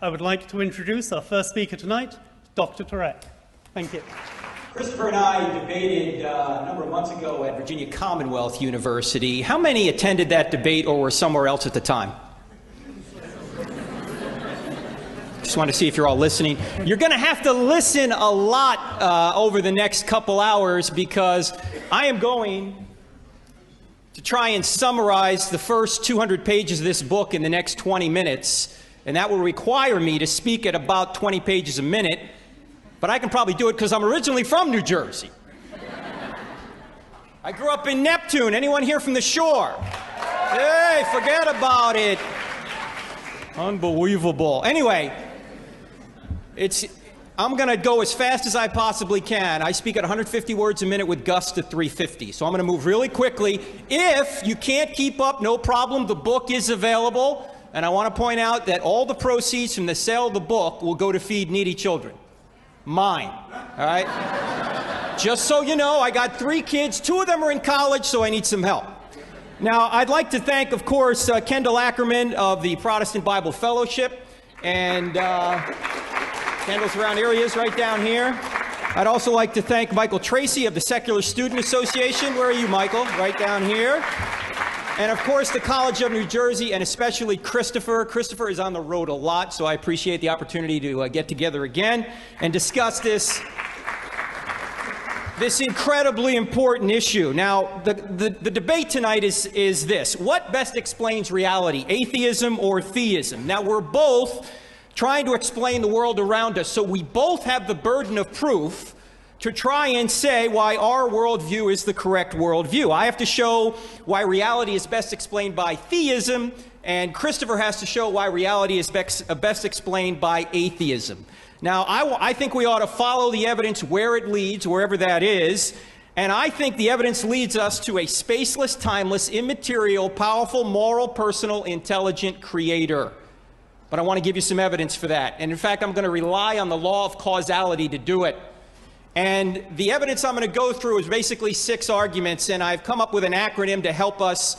I would like to introduce our first speaker tonight, Dr. Turek. Thank you. Christopher and I debated a number of months ago at Virginia Commonwealth University. How many attended that debate or were somewhere else at the time? Just want to see if you're all listening. You're going to have to listen a lot over the next couple hours because I am going to try and summarize the first 200 pages of this book in the next 20 minutes, and that will require me to speak at about 20 pages a minute, but I can probably do it because I'm originally from New Jersey. I grew up in Neptune. Anyone here from the shore? Hey, forget about it. Unbelievable. Anyway, I'm going to go as fast as I possibly can. I speak at 150 words a minute with gusts to 350, so I'm going to move really quickly. If you can't keep up, no problem. The book is available, and I want to point out that all the proceeds from the sale of the book will go to feed needy children. Mine, all right? Just so you know, I got 3 kids. 2 of them are in college, so I need some help. Now, I'd like to thank, of course, Kendall Ackerman of the Protestant Bible Fellowship, and Kendall's around areas right down here. I'd also like to thank Michael Tracy of the Secular Student Association. Where are you, Michael? Right down here. And of course, the College of New Jersey, and especially Christopher. Christopher is on the road a lot, so I appreciate the opportunity to get together again and discuss this incredibly important issue. Now, the debate tonight is this: what best explains reality, atheism or theism? Now, we're both trying to explain the world around us, so we both have the burden of proof to try and say why our worldview is the correct worldview. I have to show why reality is best explained by theism, and Christopher has to show why reality is best explained by atheism. Now, I think we ought to follow the evidence where it leads, wherever that is, and I think the evidence leads us to a spaceless, timeless, immaterial, powerful, moral, personal, intelligent creator. But I want to give you some evidence for that. And in fact, I'm going to rely on the law of causality to do it. And the evidence I'm going to go through is basically 6 arguments, and I've come up with an acronym to help us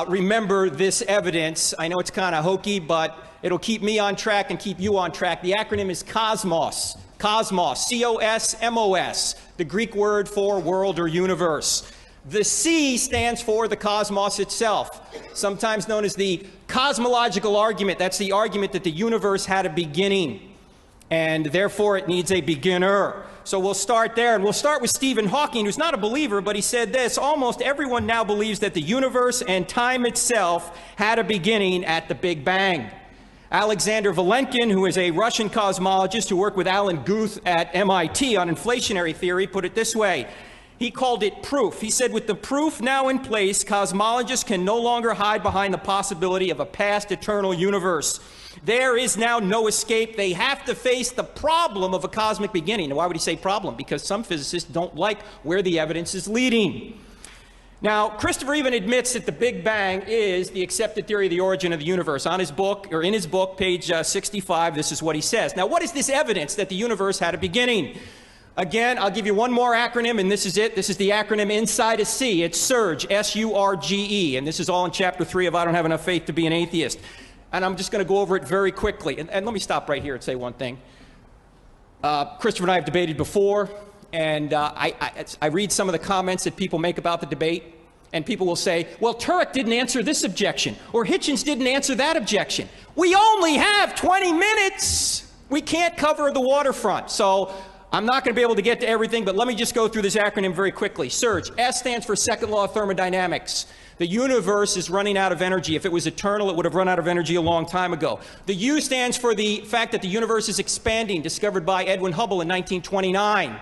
remember this evidence. I know it's kind of hokey, but it'll keep me on track and keep you on track. The acronym is COSMOS. COSMOS, C-O-S-M-O-S, the Greek word for world or universe. The C stands for the cosmos itself, sometimes known as the cosmological argument. That's the argument that the universe had a beginning, and therefore it needs a beginner. So we'll start there, and we'll start with Stephen Hawking, who's not a believer, but he said this: almost everyone now believes that the universe and time itself had a beginning at the Big Bang. Alexander Vilenkin, who is a Russian cosmologist who worked with Alan Guth at MIT on inflationary theory, put it this way. He called it proof. He said, with the proof now in place, cosmologists can no longer hide behind the possibility of a past eternal universe. There is now no escape. They have to face the problem of a cosmic beginning. Now, why would he say problem? Because some physicists don't like where the evidence is leading. Now, Christopher even admits that the Big Bang is the accepted theory of the origin of the universe. On his book, or in his book, page 65, this is what he says. Now, what is this evidence that the universe had a beginning? Again, I'll give you one more acronym, and this is it. This is the acronym inside a C. It's SURGE, S-U-R-G-E, and this is all in Chapter 3 of I Don't Have Enough Faith to Be an Atheist. And I'm just going to go over it very quickly. And let me stop right here and say one thing. Christopher and I have debated before, and I read some of the comments that people make about the debate, and people will say, well, Turek didn't answer this objection, or Hitchens didn't answer that objection. We only have 20 minutes. We can't cover the waterfront. So I'm not going to be able to get to everything, but let me just go through this acronym very quickly. SURGE. S stands for second law of thermodynamics. The universe is running out of energy. If it was eternal, it would have run out of energy a long time ago. The U stands for the fact that the universe is expanding, discovered by Edwin Hubble in 1929,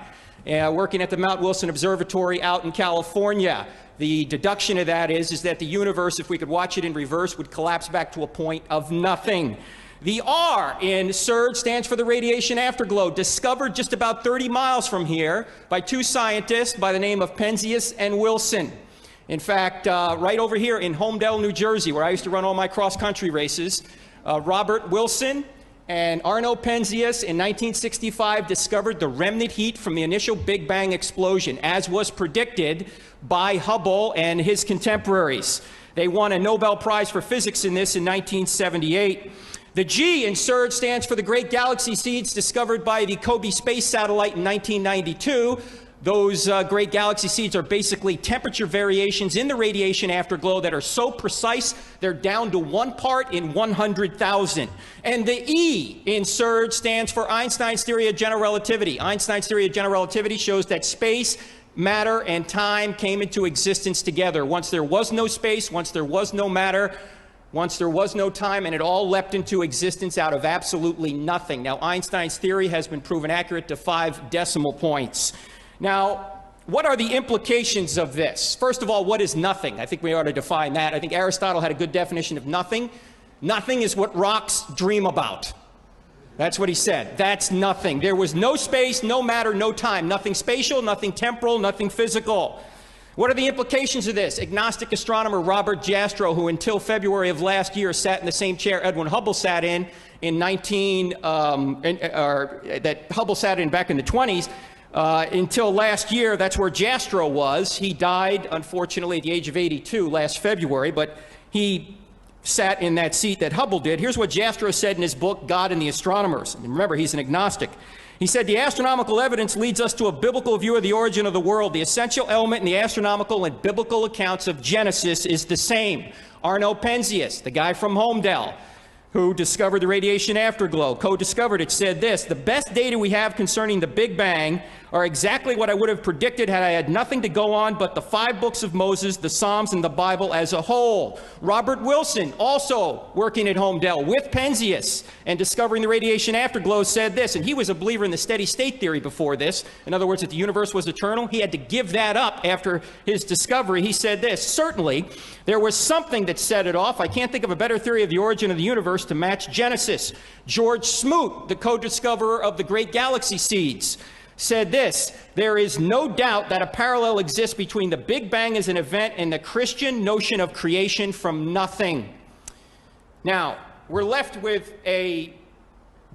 working at the Mount Wilson Observatory out in California. The deduction of that is that the universe, if we could watch it in reverse, would collapse back to a point of nothing. The R in SURGE stands for the radiation afterglow, discovered just about 30 miles from here by 2 scientists by the name of Penzias and Wilson. In fact, right over here in Homedale, New Jersey, where I used to run all my cross-country races, Robert Wilson and Arno Penzias in 1965 discovered the remnant heat from the initial Big Bang explosion, as was predicted by Hubble and his contemporaries. They won a Nobel Prize for Physics in this in 1978. The G in surge stands for the great galaxy seeds discovered by the Kobe space satellite in 1992. Those great galaxy seeds are basically temperature variations in the radiation afterglow that are so precise they're down to 1 part in 100,000. And the E in surge stands for Einstein's theory of general relativity. Einstein's theory of general relativity shows that space, matter, and time came into existence together. Once there was no space, once there was no matter, once there was no time, and it all leapt into existence out of absolutely nothing. Now, Einstein's theory has been proven accurate to 5 decimal points. Now, what are the implications of this? First of all, what is nothing? I think we ought to define that. I think Aristotle had a good definition of nothing. Nothing is what rocks dream about. That's what he said. That's nothing. There was no space, no matter, no time. Nothing spatial, nothing temporal, nothing physical. What are the implications of this? Agnostic astronomer Robert Jastrow, who until February of last year sat in the same chair Edwin Hubble sat in that Hubble sat in back in the 20s, until last year, that's where Jastrow was. He died, unfortunately, at the age of 82 last February, but he sat in that seat that Hubble did. Here's what Jastrow said in his book, God and the Astronomers. And remember, he's an agnostic. He said, the astronomical evidence leads us to a biblical view of the origin of the world. The essential element in the astronomical and biblical accounts of Genesis is the same. Arno Penzias, the guy from Holmdel, who discovered the radiation afterglow, co-discovered it, said this: the best data we have concerning the Big Bang are exactly what I would have predicted had I had nothing to go on but the 5 books of Moses, the Psalms, and the Bible as a whole. Robert Wilson, also working at Holmdel with Penzias and discovering the radiation afterglow, said this, and he was a believer in the steady state theory before this. In other words, that the universe was eternal. He had to give that up after his discovery. He said this: certainly there was something that set it off. I can't think of a better theory of the origin of the universe to match Genesis. George Smoot, the co-discoverer of the great galaxy seeds, said this: there is no doubt that a parallel exists between the Big Bang as an event and the Christian notion of creation from nothing. Now, we're left with a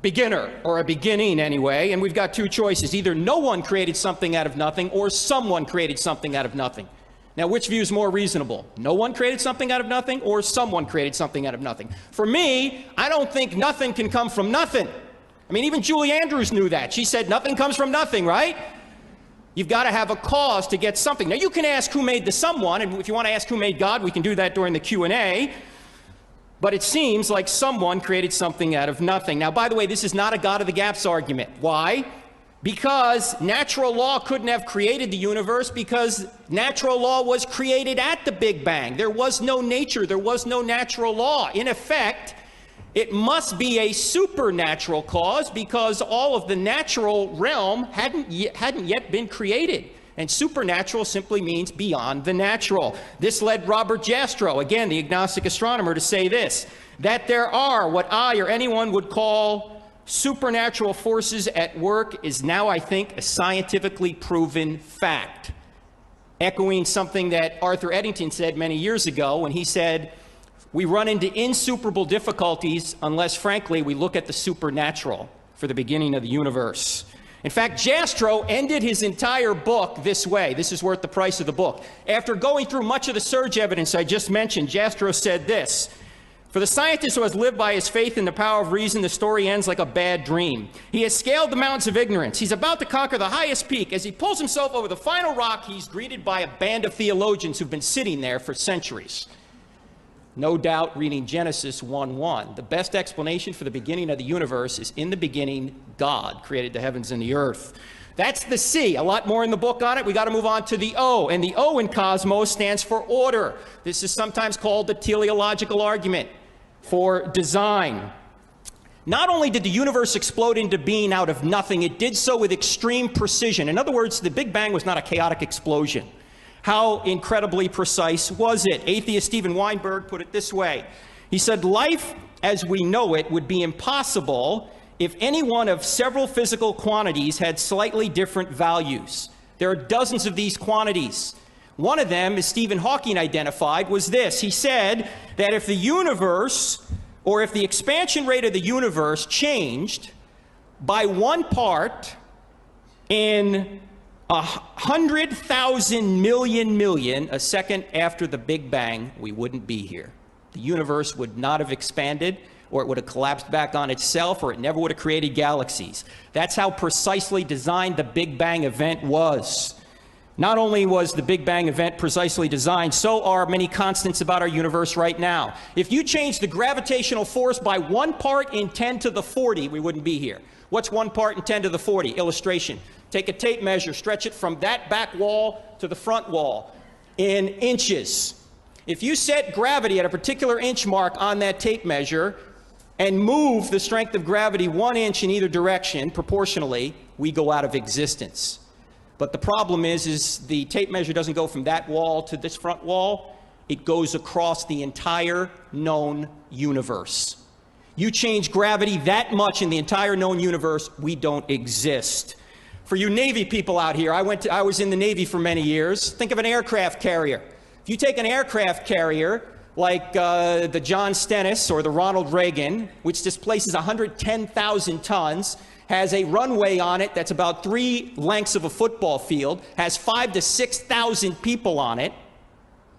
beginner, or a beginning anyway, and we've got 2 choices. Either no one created something out of nothing, or someone created something out of nothing. Now, which view is more reasonable? No one created something out of nothing, or someone created something out of nothing? For me, I don't think nothing can come from nothing. I mean, even Julie Andrews knew that. She said nothing comes from nothing, right? You've got to have a cause to get something. Now, you can ask who made the someone, and if you want to ask who made God, we can do that during the Q&A. But it seems like someone created something out of nothing. Now, by the way, this is not a God of the gaps argument. Why? Because natural law couldn't have created the universe, because natural law was created at the Big Bang. There was no nature. There was no natural law. In effect, it must be a supernatural cause, because all of the natural realm hadn't yet been created. And supernatural simply means beyond the natural. This led Robert Jastrow, again, the agnostic astronomer, to say this: that there are what I or anyone would call supernatural forces at work is now, I think, a scientifically proven fact. Echoing something that Arthur Eddington said many years ago when he said, we run into insuperable difficulties unless, frankly, we look at the supernatural for the beginning of the universe. In fact, Jastrow ended his entire book this way. This is worth the price of the book. After going through much of the surge evidence I just mentioned, Jastrow said this: for the scientist who has lived by his faith in the power of reason, the story ends like a bad dream. He has scaled the mountains of ignorance. He's about to conquer the highest peak. As he pulls himself over the final rock, he's greeted by a band of theologians who've been sitting there for centuries. No doubt reading Genesis 1:1. The best explanation for the beginning of the universe is, in the beginning, God created the heavens and the earth. That's the C. A lot more in the book on it. We got to move on to the O. And the O in cosmos stands for order. This is sometimes called the teleological argument for design. Not only did the universe explode into being out of nothing, it did so with extreme precision. In other words, the Big Bang was not a chaotic explosion. How incredibly precise was it? Atheist Steven Weinberg put it this way. He said, life as we know it would be impossible if any one of several physical quantities had slightly different values. There are dozens of these quantities. One of them, as Stephen Hawking identified, was this. He said that if the universe, or if the expansion rate of the universe changed by 1 part in 100,000 million a second after the Big Bang, we wouldn't be here. The universe would not have expanded. or it would have collapsed back on itself, or it never would have created galaxies. That's how precisely designed the Big Bang event was. Not only was the Big Bang event precisely designed, so are many constants about our universe right now. If you change the gravitational force by 1 part in 10 to the 40, we wouldn't be here. What's 1 part in 10 to the 40? Illustration. Take a tape measure, stretch it from that back wall to the front wall in inches. If you set gravity at a particular inch mark on that tape measure and move the strength of gravity 1 inch in either direction proportionally, we go out of existence. But the problem is the tape measure doesn't go from that wall to this front wall. It goes across the entire known universe. You change gravity that much in the entire known universe, we don't exist. For you Navy people out here, I was in the Navy for many years. Think of an aircraft carrier. If you take an aircraft carrier like the John Stennis or the Ronald Reagan, which displaces 110,000 tons, has a runway on it that's about 3 lengths of a football field, has 5,000 to 6,000 people on it,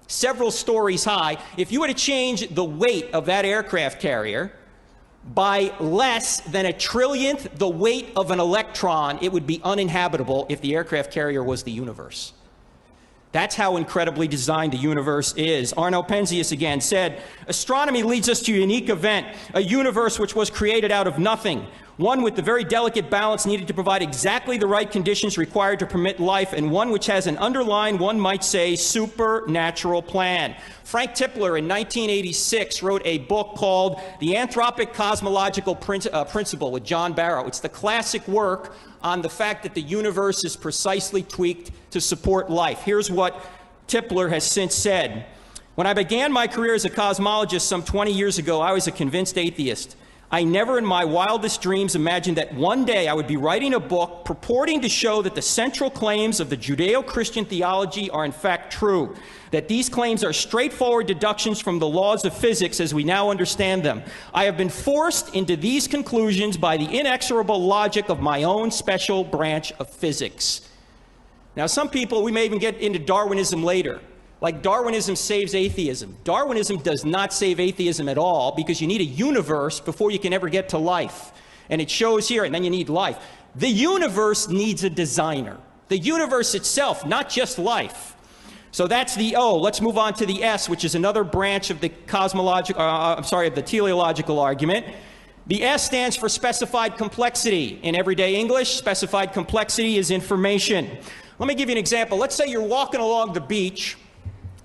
several stories high. If you were to change the weight of that aircraft carrier by less than 1/1,000,000th the weight of an electron, it would be uninhabitable if the aircraft carrier was the universe. That's how incredibly designed the universe is. Arno Penzias again said, astronomy leads us to a unique event, a universe which was created out of nothing, one with the very delicate balance needed to provide exactly the right conditions required to permit life, and one which has an underlying, one might say, supernatural plan. Frank Tipler in 1986 wrote a book called The Anthropic Cosmological Principle with John Barrow. It's the classic work on the fact that the universe is precisely tweaked to support life. Here's what Tipler has since said. When I began my career as a cosmologist some 20 years ago, I was a convinced atheist. I never in my wildest dreams imagined that one day I would be writing a book purporting to show that the central claims of the Judeo-Christian theology are in fact true, that these claims are straightforward deductions from the laws of physics as we now understand them. I have been forced into these conclusions by the inexorable logic of my own special branch of physics. Now, some people, we may even get into Darwinism later. Like Darwinism saves atheism. Darwinism does not save atheism at all, because you need a universe before you can ever get to life. And it shows here, and then you need life. The universe needs a designer. The universe itself, not just life. So that's the O. Let's move on to the S, which is another branch of the of the teleological argument. The S stands for specified complexity. In everyday English, specified complexity is information. Let me give you an example. Let's say you're walking along the beach,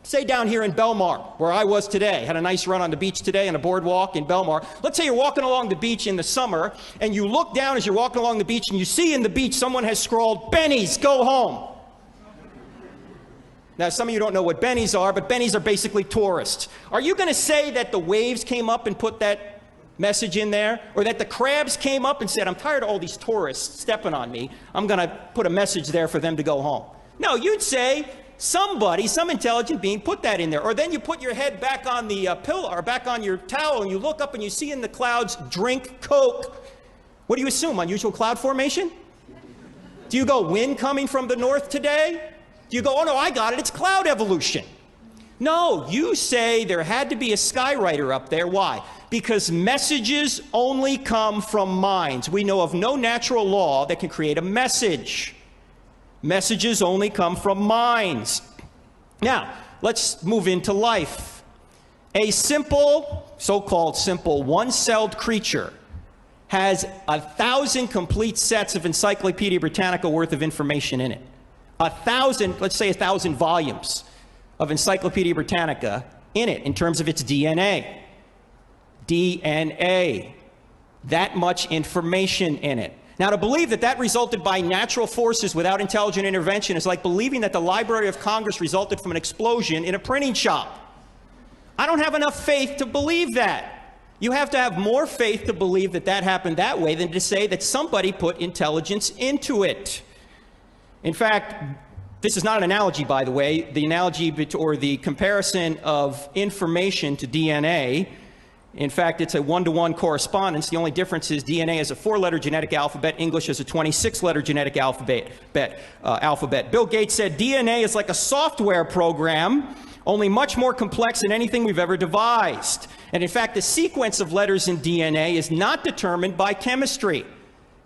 say down here in Belmar, where I was today. Had a nice run on the beach today on a boardwalk in Belmar. Let's say you're walking along the beach in the summer, and you look down as you're walking along the beach, and you see in the beach someone has scrawled, "Bennies, go home." Now, some of you don't know what bennies are, but bennies are basically tourists. Are you going to say that the waves came up and put that message in there? Or that the crabs came up and said, "I'm tired of all these tourists stepping on me. I'm going to put a message there for them to go home"? No, you'd say, somebody, some intelligent being put that in there. Or then you put your head back on the pillow or back on your towel, and you look up and you see in the clouds, "Drink Coke." What do you assume? Unusual cloud formation? Do you go, "Wind coming from the north today"? Do you go, "Oh no, I got it, it's cloud evolution"? No, you say there had to be a skywriter up there. Why? Because messages only come from minds. We know of no natural law that can create a message. Messages only come from minds. Now, let's move into life. A simple, so-called simple, one-celled creature has 1,000 complete sets of Encyclopedia Britannica worth of information in it. 1,000, let's say 1,000 volumes of Encyclopedia Britannica in it in terms of its DNA. DNA. That much information in it. Now, to believe that that resulted by natural forces without intelligent intervention is like believing that the Library of Congress resulted from an explosion in a printing shop. I don't have enough faith to believe that. You have to have more faith to believe that that happened that way than to say that somebody put intelligence into it. In fact, this is not an analogy, by the way. The analogy or the comparison of information to DNA, in fact, it's a one-to-one correspondence. The only difference is DNA has a 4-letter genetic alphabet. English has a 26-letter genetic alphabet. Bill Gates said DNA is like a software program, only much more complex than anything we've ever devised. And in fact, the sequence of letters in DNA is not determined by chemistry.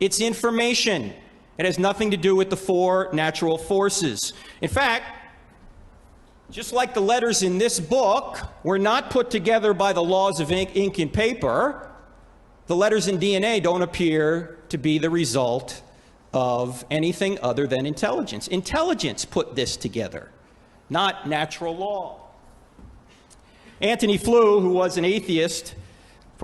It's information. It has nothing to do with the four natural forces. In fact, just like the letters in this book were not put together by the laws of ink and paper, the letters in DNA don't appear to be the result of anything other than intelligence. Intelligence put this together, not natural law. Anthony Flew, who was an atheist,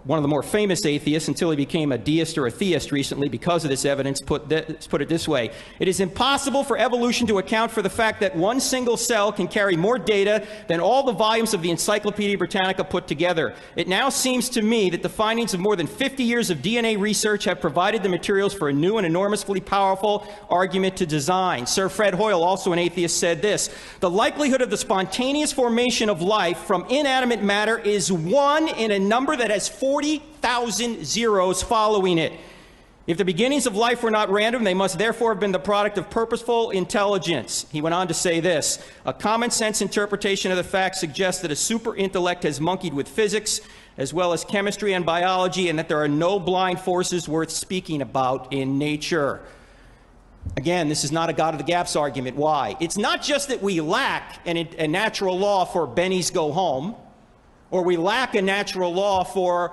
one of the more famous atheists until he became a deist or a theist recently because of this evidence, put it this way: it is impossible for evolution to account for the fact that one single cell can carry more data than all the volumes of the Encyclopedia Britannica put together. It now seems to me that the findings of more than 50 years of DNA research have provided the materials for a new and enormously powerful argument to design. Sir Fred Hoyle, also an atheist, said this: the likelihood of the spontaneous formation of life from inanimate matter is 1 in a number that has 40,000 zeros following it. If the beginnings of life were not random, they must therefore have been the product of purposeful intelligence. He went on to say this: a common sense interpretation of the facts suggests that a super intellect has monkeyed with physics as well as chemistry and biology, and that there are no blind forces worth speaking about in nature. Again, this is not a God of the gaps argument. Why? It's not just that we lack a natural law for Bennies go home, or we lack a natural law for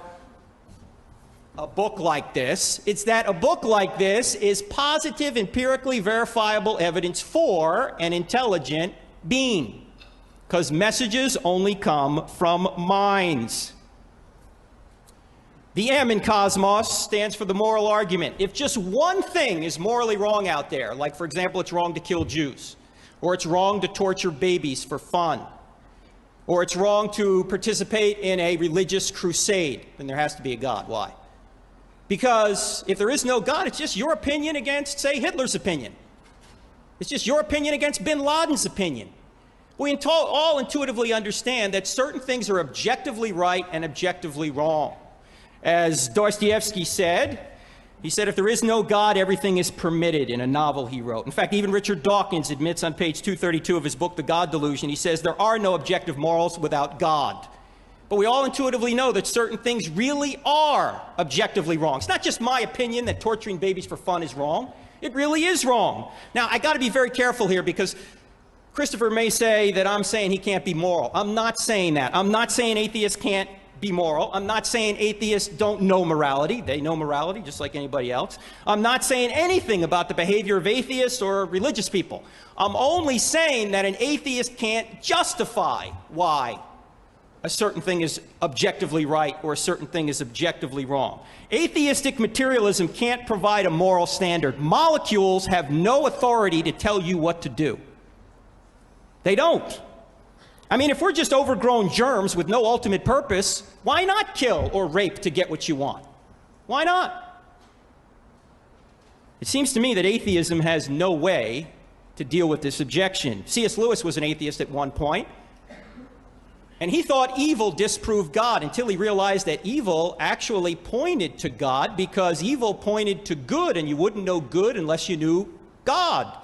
a book like this. It's that a book like this is positive, empirically verifiable evidence for an intelligent being, because messages only come from minds. The M in cosmos stands for the moral argument. If just one thing is morally wrong out there, like, for example, it's wrong to kill Jews, or it's wrong to torture babies for fun, or it's wrong to participate in a religious crusade, then there has to be a God. Why? Because if there is no God, it's just your opinion against, say, Hitler's opinion. It's just your opinion against bin Laden's opinion. We all intuitively understand that certain things are objectively right and objectively wrong. As Dostoevsky said, he said, if there is no God, everything is permitted, in a novel he wrote. In fact, even Richard Dawkins admits on page 232 of his book, The God Delusion, he says, there are no objective morals without God. But we all intuitively know that certain things really are objectively wrong. It's not just my opinion that torturing babies for fun is wrong. It really is wrong. Now, I got to be very careful here, because Christopher may say that I'm saying he can't be moral. I'm not saying that. I'm not saying atheists can't be moral. I'm not saying atheists don't know morality. They know morality just like anybody else. I'm not saying anything about the behavior of atheists or religious people. I'm only saying that an atheist can't justify why a certain thing is objectively right or a certain thing is objectively wrong. Atheistic materialism can't provide a moral standard. Molecules have no authority to tell you what to do. They don't. I mean, if we're just overgrown germs with no ultimate purpose, why not kill or rape to get what you want? Why not? It seems to me that atheism has no way to deal with this objection. C.S. Lewis was an atheist at one point, and he thought evil disproved God until he realized that evil actually pointed to God, because evil pointed to good, and you wouldn't know good unless you knew God.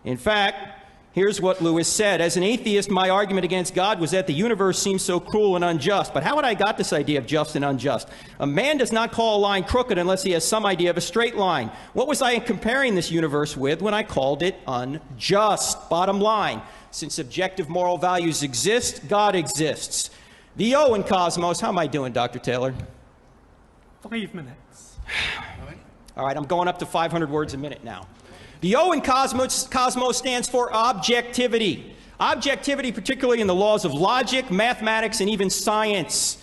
In fact, here's what Lewis said: as an atheist, my argument against God was that the universe seems so cruel and unjust. But how had I got this idea of just and unjust? A man does not call a line crooked unless he has some idea of a straight line. What was I comparing this universe with when I called it unjust? Bottom line, since objective moral values exist, God exists. The O in cosmos, how am I doing, Dr. Taylor? 5 minutes. All right, I'm going up to 500 words a minute now. The O in cosmos stands for objectivity. Objectivity, particularly in the laws of logic, mathematics, and even science.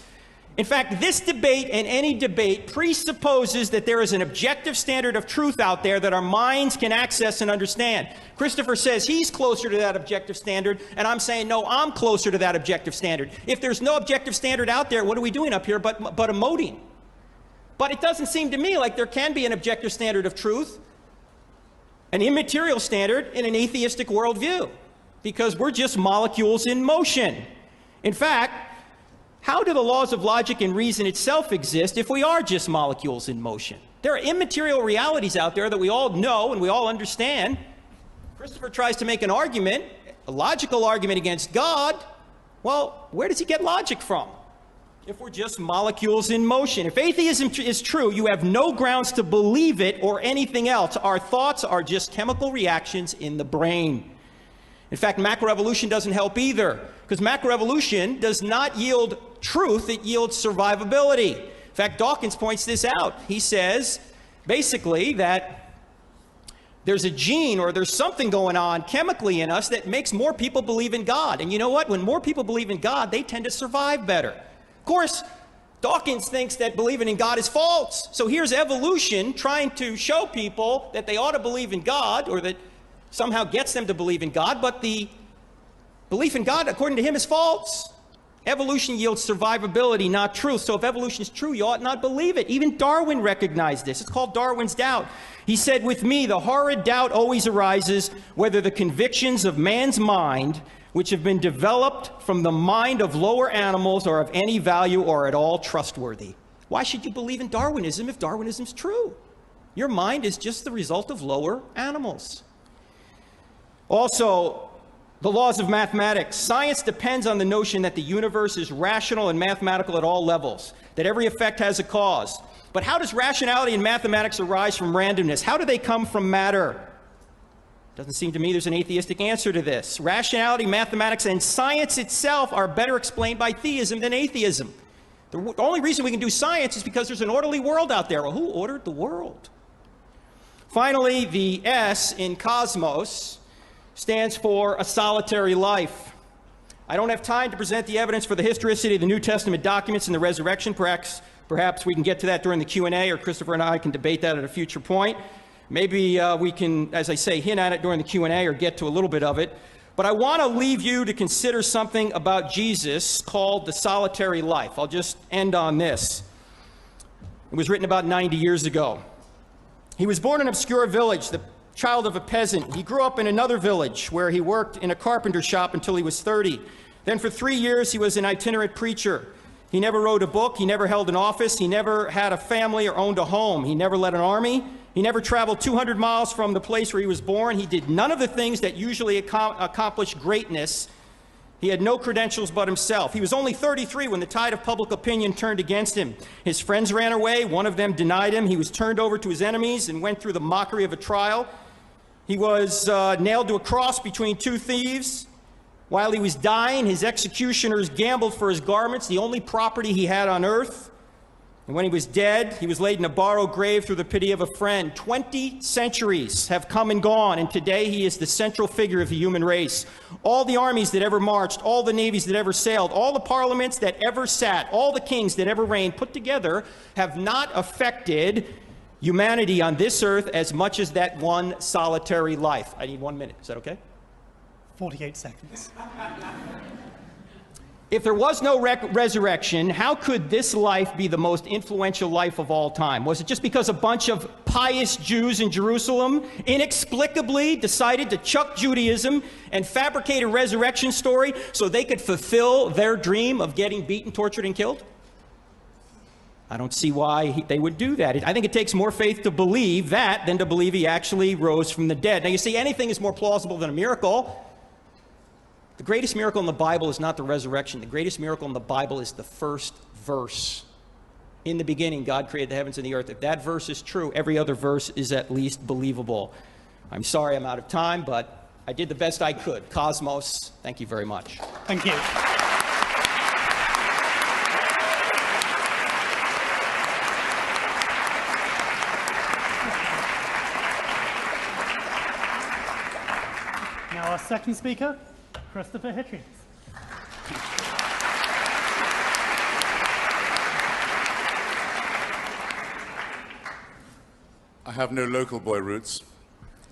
In fact, this debate and any debate presupposes that there is an objective standard of truth out there that our minds can access and understand. Christopher says he's closer to that objective standard, and I'm saying, no, I'm closer to that objective standard. If there's no objective standard out there, what are we doing up here but emoting? But it doesn't seem to me like there can be an objective standard of truth, an immaterial standard in an atheistic worldview, because we're just molecules in motion. In fact, how do the laws of logic and reason itself exist if we are just molecules in motion? There are immaterial realities out there that we all know and we all understand. Christopher tries to make an argument, a logical argument against God. Well, where does he get logic from? if we're just molecules in motion. If atheism is true, you have no grounds to believe it or anything else. Our thoughts are just chemical reactions in the brain. In fact, macroevolution doesn't help either, because macroevolution does not yield truth, it yields survivability. In fact, Dawkins points this out. He says, basically, that there's a gene or there's something going on chemically in us that makes more people believe in God. And you know what? When more people believe in God, they tend to survive better. Of course, Dawkins thinks that believing in God is false. So here's evolution trying to show people that they ought to believe in God, or that somehow gets them to believe in God, but the belief in God, according to him, is false. Evolution yields survivability, not truth. So if evolution is true, you ought not believe it. Even Darwin recognized this. It's called Darwin's doubt. He said, with me, the horrid doubt always arises whether the convictions of man's mind, which have been developed from the mind of lower animals, are of any value or at all trustworthy. Why should you believe in Darwinism if Darwinism is true? Your mind is just the result of lower animals. Also, the laws of mathematics. Science depends on the notion that the universe is rational and mathematical at all levels, that every effect has a cause. But how does rationality in mathematics arise from randomness? How do they come from matter? Doesn't seem to me there's an atheistic answer to this. Rationality, mathematics, and science itself are better explained by theism than atheism. The only reason we can do science is because there's an orderly world out there. Well, who ordered the world? Finally, the S in cosmos stands for a solitary life. I don't have time to present the evidence for the historicity of the New Testament documents and the resurrection. Perhaps we can get to that during the Q&A, or Christopher and I can debate that at a future point. Maybe we can, as I say, hint at it during the Q&A or get to a little bit of it. But I want to leave you to consider something about Jesus called the solitary life. I'll just end on this. It was written about 90 years ago. He was born in an obscure village, the child of a peasant. He grew up in another village where he worked in a carpenter shop until he was 30. Then for 3 years, he was an itinerant preacher. He never wrote a book. He never held an office. He never had a family or owned a home. He never led an army. He never traveled 200 miles from the place where he was born. He did none of the things that usually accomplish greatness. He had no credentials but himself. He was only 33 when the tide of public opinion turned against him. His friends ran away. One of them denied him. He was turned over to his enemies and went through the mockery of a trial. He was nailed to a cross between two thieves. While he was dying, his executioners gambled for his garments, the only property he had on earth. And when he was dead, he was laid in a borrowed grave through the pity of a friend. 20 centuries have come and gone, and today he is the central figure of the human race. All the armies that ever marched, all the navies that ever sailed, all the parliaments that ever sat, all the kings that ever reigned put together have not affected humanity on this earth as much as that one solitary life. I need 1 minute. Is that okay? 48 seconds. If there was no resurrection, how could this life be the most influential life of all time? Was it just because a bunch of pious Jews in Jerusalem inexplicably decided to chuck Judaism and fabricate a resurrection story so they could fulfill their dream of getting beaten, tortured, and killed? I don't see why they would do that. I think it takes more faith to believe that than to believe he actually rose from the dead. Now, you see, anything is more plausible than a miracle. The greatest miracle in the Bible is not the resurrection. The greatest miracle in the Bible is the first verse. In the beginning, God created the heavens and the earth. If that verse is true, every other verse is at least believable. I'm sorry I'm out of time, but I did the best I could. Cosmos, thank you very much. Thank you. Now our second speaker, Christopher Hitchens. I have no local boy roots.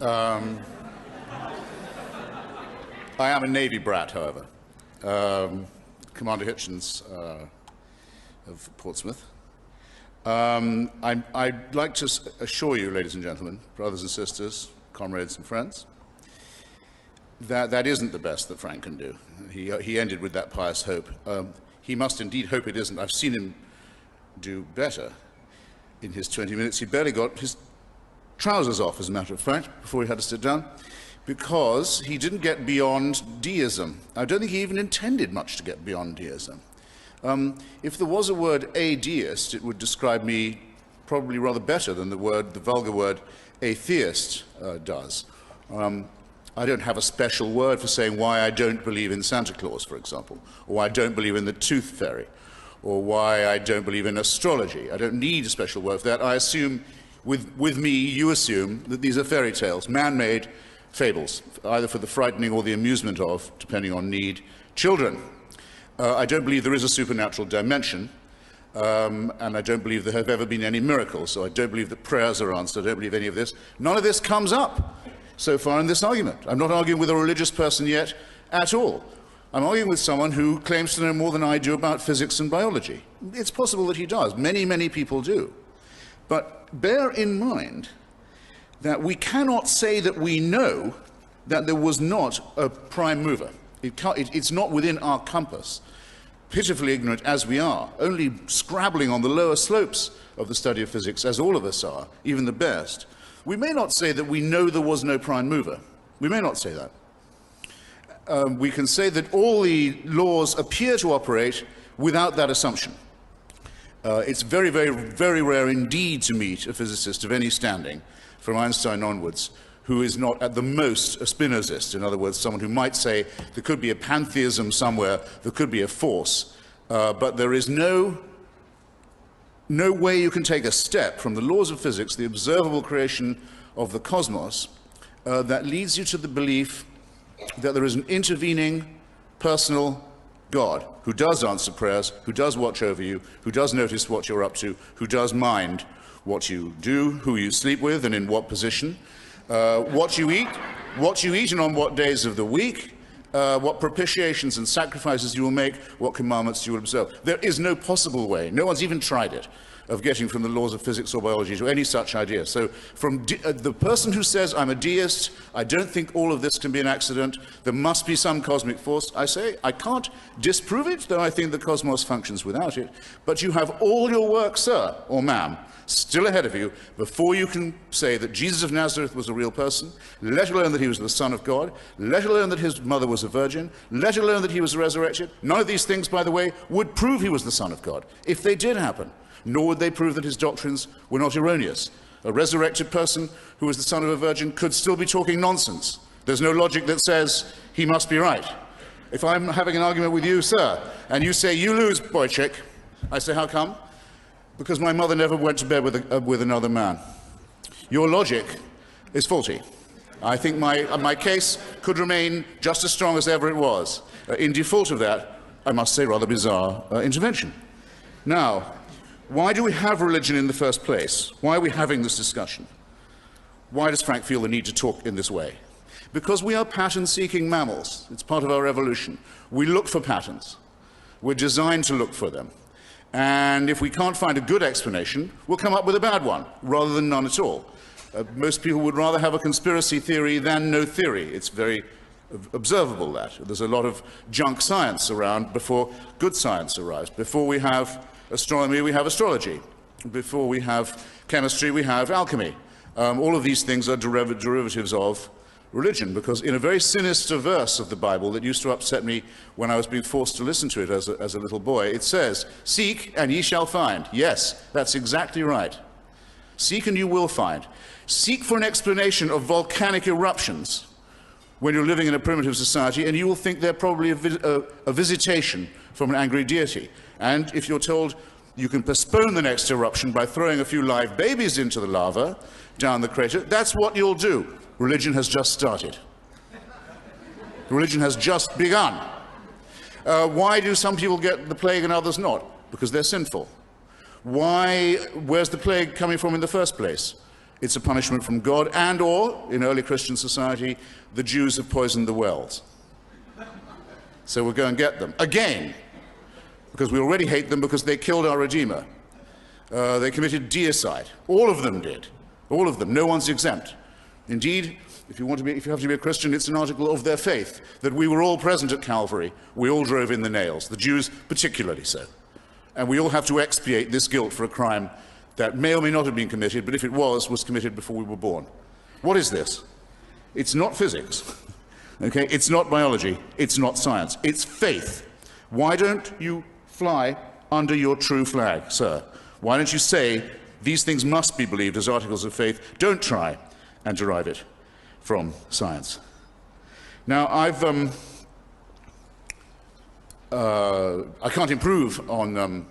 I am a Navy brat, however. Commander Hitchens of Portsmouth. I'd like to assure you, ladies and gentlemen, brothers and sisters, comrades and friends, that isn't the best that Frank can do. He ended with that pious hope. He must indeed hope it isn't. I've seen him do better in his 20 minutes. He barely got his trousers off, as a matter of fact, before he had to sit down, because he didn't get beyond deism. I don't think he even intended much to get beyond deism. If there was a word atheist, it would describe me probably rather better than the vulgar word atheist does. I don't have a special word for saying why I don't believe in Santa Claus, for example, or why I don't believe in the tooth fairy, or why I don't believe in astrology. I don't need a special word for that. I assume, with me, you assume that these are fairy tales, man-made fables, either for the frightening or the amusement of, depending on need, children. I don't believe there is a supernatural dimension, and I don't believe there have ever been any miracles, so I don't believe that prayers are answered. I don't believe any of this. None of this comes up so far in this argument. I'm not arguing with a religious person yet at all. I'm arguing with someone who claims to know more than I do about physics and biology. It's possible that he does. Many, many people do. But bear in mind that we cannot say that we know that there was not a prime mover. It's not within our compass. Pitifully ignorant as we are, only scrabbling on the lower slopes of the study of physics, as all of us are, even the best, we may not say that we know there was no prime mover. We may not say that. We can say that all the laws appear to operate without that assumption. It's very, very, very rare indeed to meet a physicist of any standing, from Einstein onwards, who is not at the most a Spinozist. In other words, someone who might say there could be a pantheism somewhere, there could be a force, but there is no way you can take a step from the laws of physics, the observable creation of the cosmos, that leads you to the belief that there is an intervening personal God who does answer prayers, who does watch over you, who does notice what you're up to, who does mind what you do, who you sleep with and in what position, what you eat and on what days of the week, what propitiations and sacrifices you will make, what commandments you will observe. There is no possible way, no one's even tried it, of getting from the laws of physics or biology to any such idea. So from the person who says, I'm a deist, I don't think all of this can be an accident, there must be some cosmic force, I say, I can't disprove it, though I think the cosmos functions without it, but you have all your work, sir or ma'am, still ahead of you before you can say that Jesus of Nazareth was a real person, let alone that he was the Son of God, let alone that his mother was a virgin, let alone that he was resurrected. None of these things, by the way, would prove he was the Son of God, if they did happen, nor would they prove that his doctrines were not erroneous. A resurrected person who was the son of a virgin could still be talking nonsense. There's no logic that says he must be right. If I'm having an argument with you, sir, and you say, you lose, boy chick, I say, how come? Because my mother never went to bed with another man. Your logic is faulty. I think my case could remain just as strong as ever it was. In default of that, I must say, rather bizarre intervention. Now, why do we have religion in the first place? Why are we having this discussion? Why does Frank feel the need to talk in this way? Because we are pattern-seeking mammals. It's part of our evolution. We look for patterns. We're designed to look for them. And if we can't find a good explanation, we'll come up with a bad one, rather than none at all. Most people would rather have a conspiracy theory than no theory. It's very observable that. There's a lot of junk science around before good science arrives. Before we have astronomy, we have astrology. Before we have chemistry, we have alchemy. All of these things are derivatives of religion, because in a very sinister verse of the Bible that used to upset me when I was being forced to listen to it as a little boy, it says, seek and ye shall find. Yes, that's exactly right. Seek and you will find. Seek for an explanation of volcanic eruptions when you're living in a primitive society, and you will think they're probably a visitation from an angry deity. And if you're told you can postpone the next eruption by throwing a few live babies into the lava down the crater, that's what you'll do. Religion has just started. Religion has just begun. Why do some people get the plague and others not? Because they're sinful. Where's the plague coming from in the first place? It's a punishment from God, and or, in early Christian society, the Jews have poisoned the wells. So we'll go and get them. Again. Because we already hate them because they killed our Redeemer. They committed deicide. All of them did. All of them. No one's exempt. Indeed, if you have to be a Christian, it's an article of their faith that we were all present at Calvary. We all drove in the nails, the Jews particularly so. And we all have to expiate this guilt for a crime that may or may not have been committed, but if it was committed before we were born. What is this? It's not physics. Okay? It's not biology. It's not science. It's faith. Why don't you fly under your true flag, sir? Why don't you say these things must be believed as articles of faith? Don't try and derive it from science. Now, I can't improve on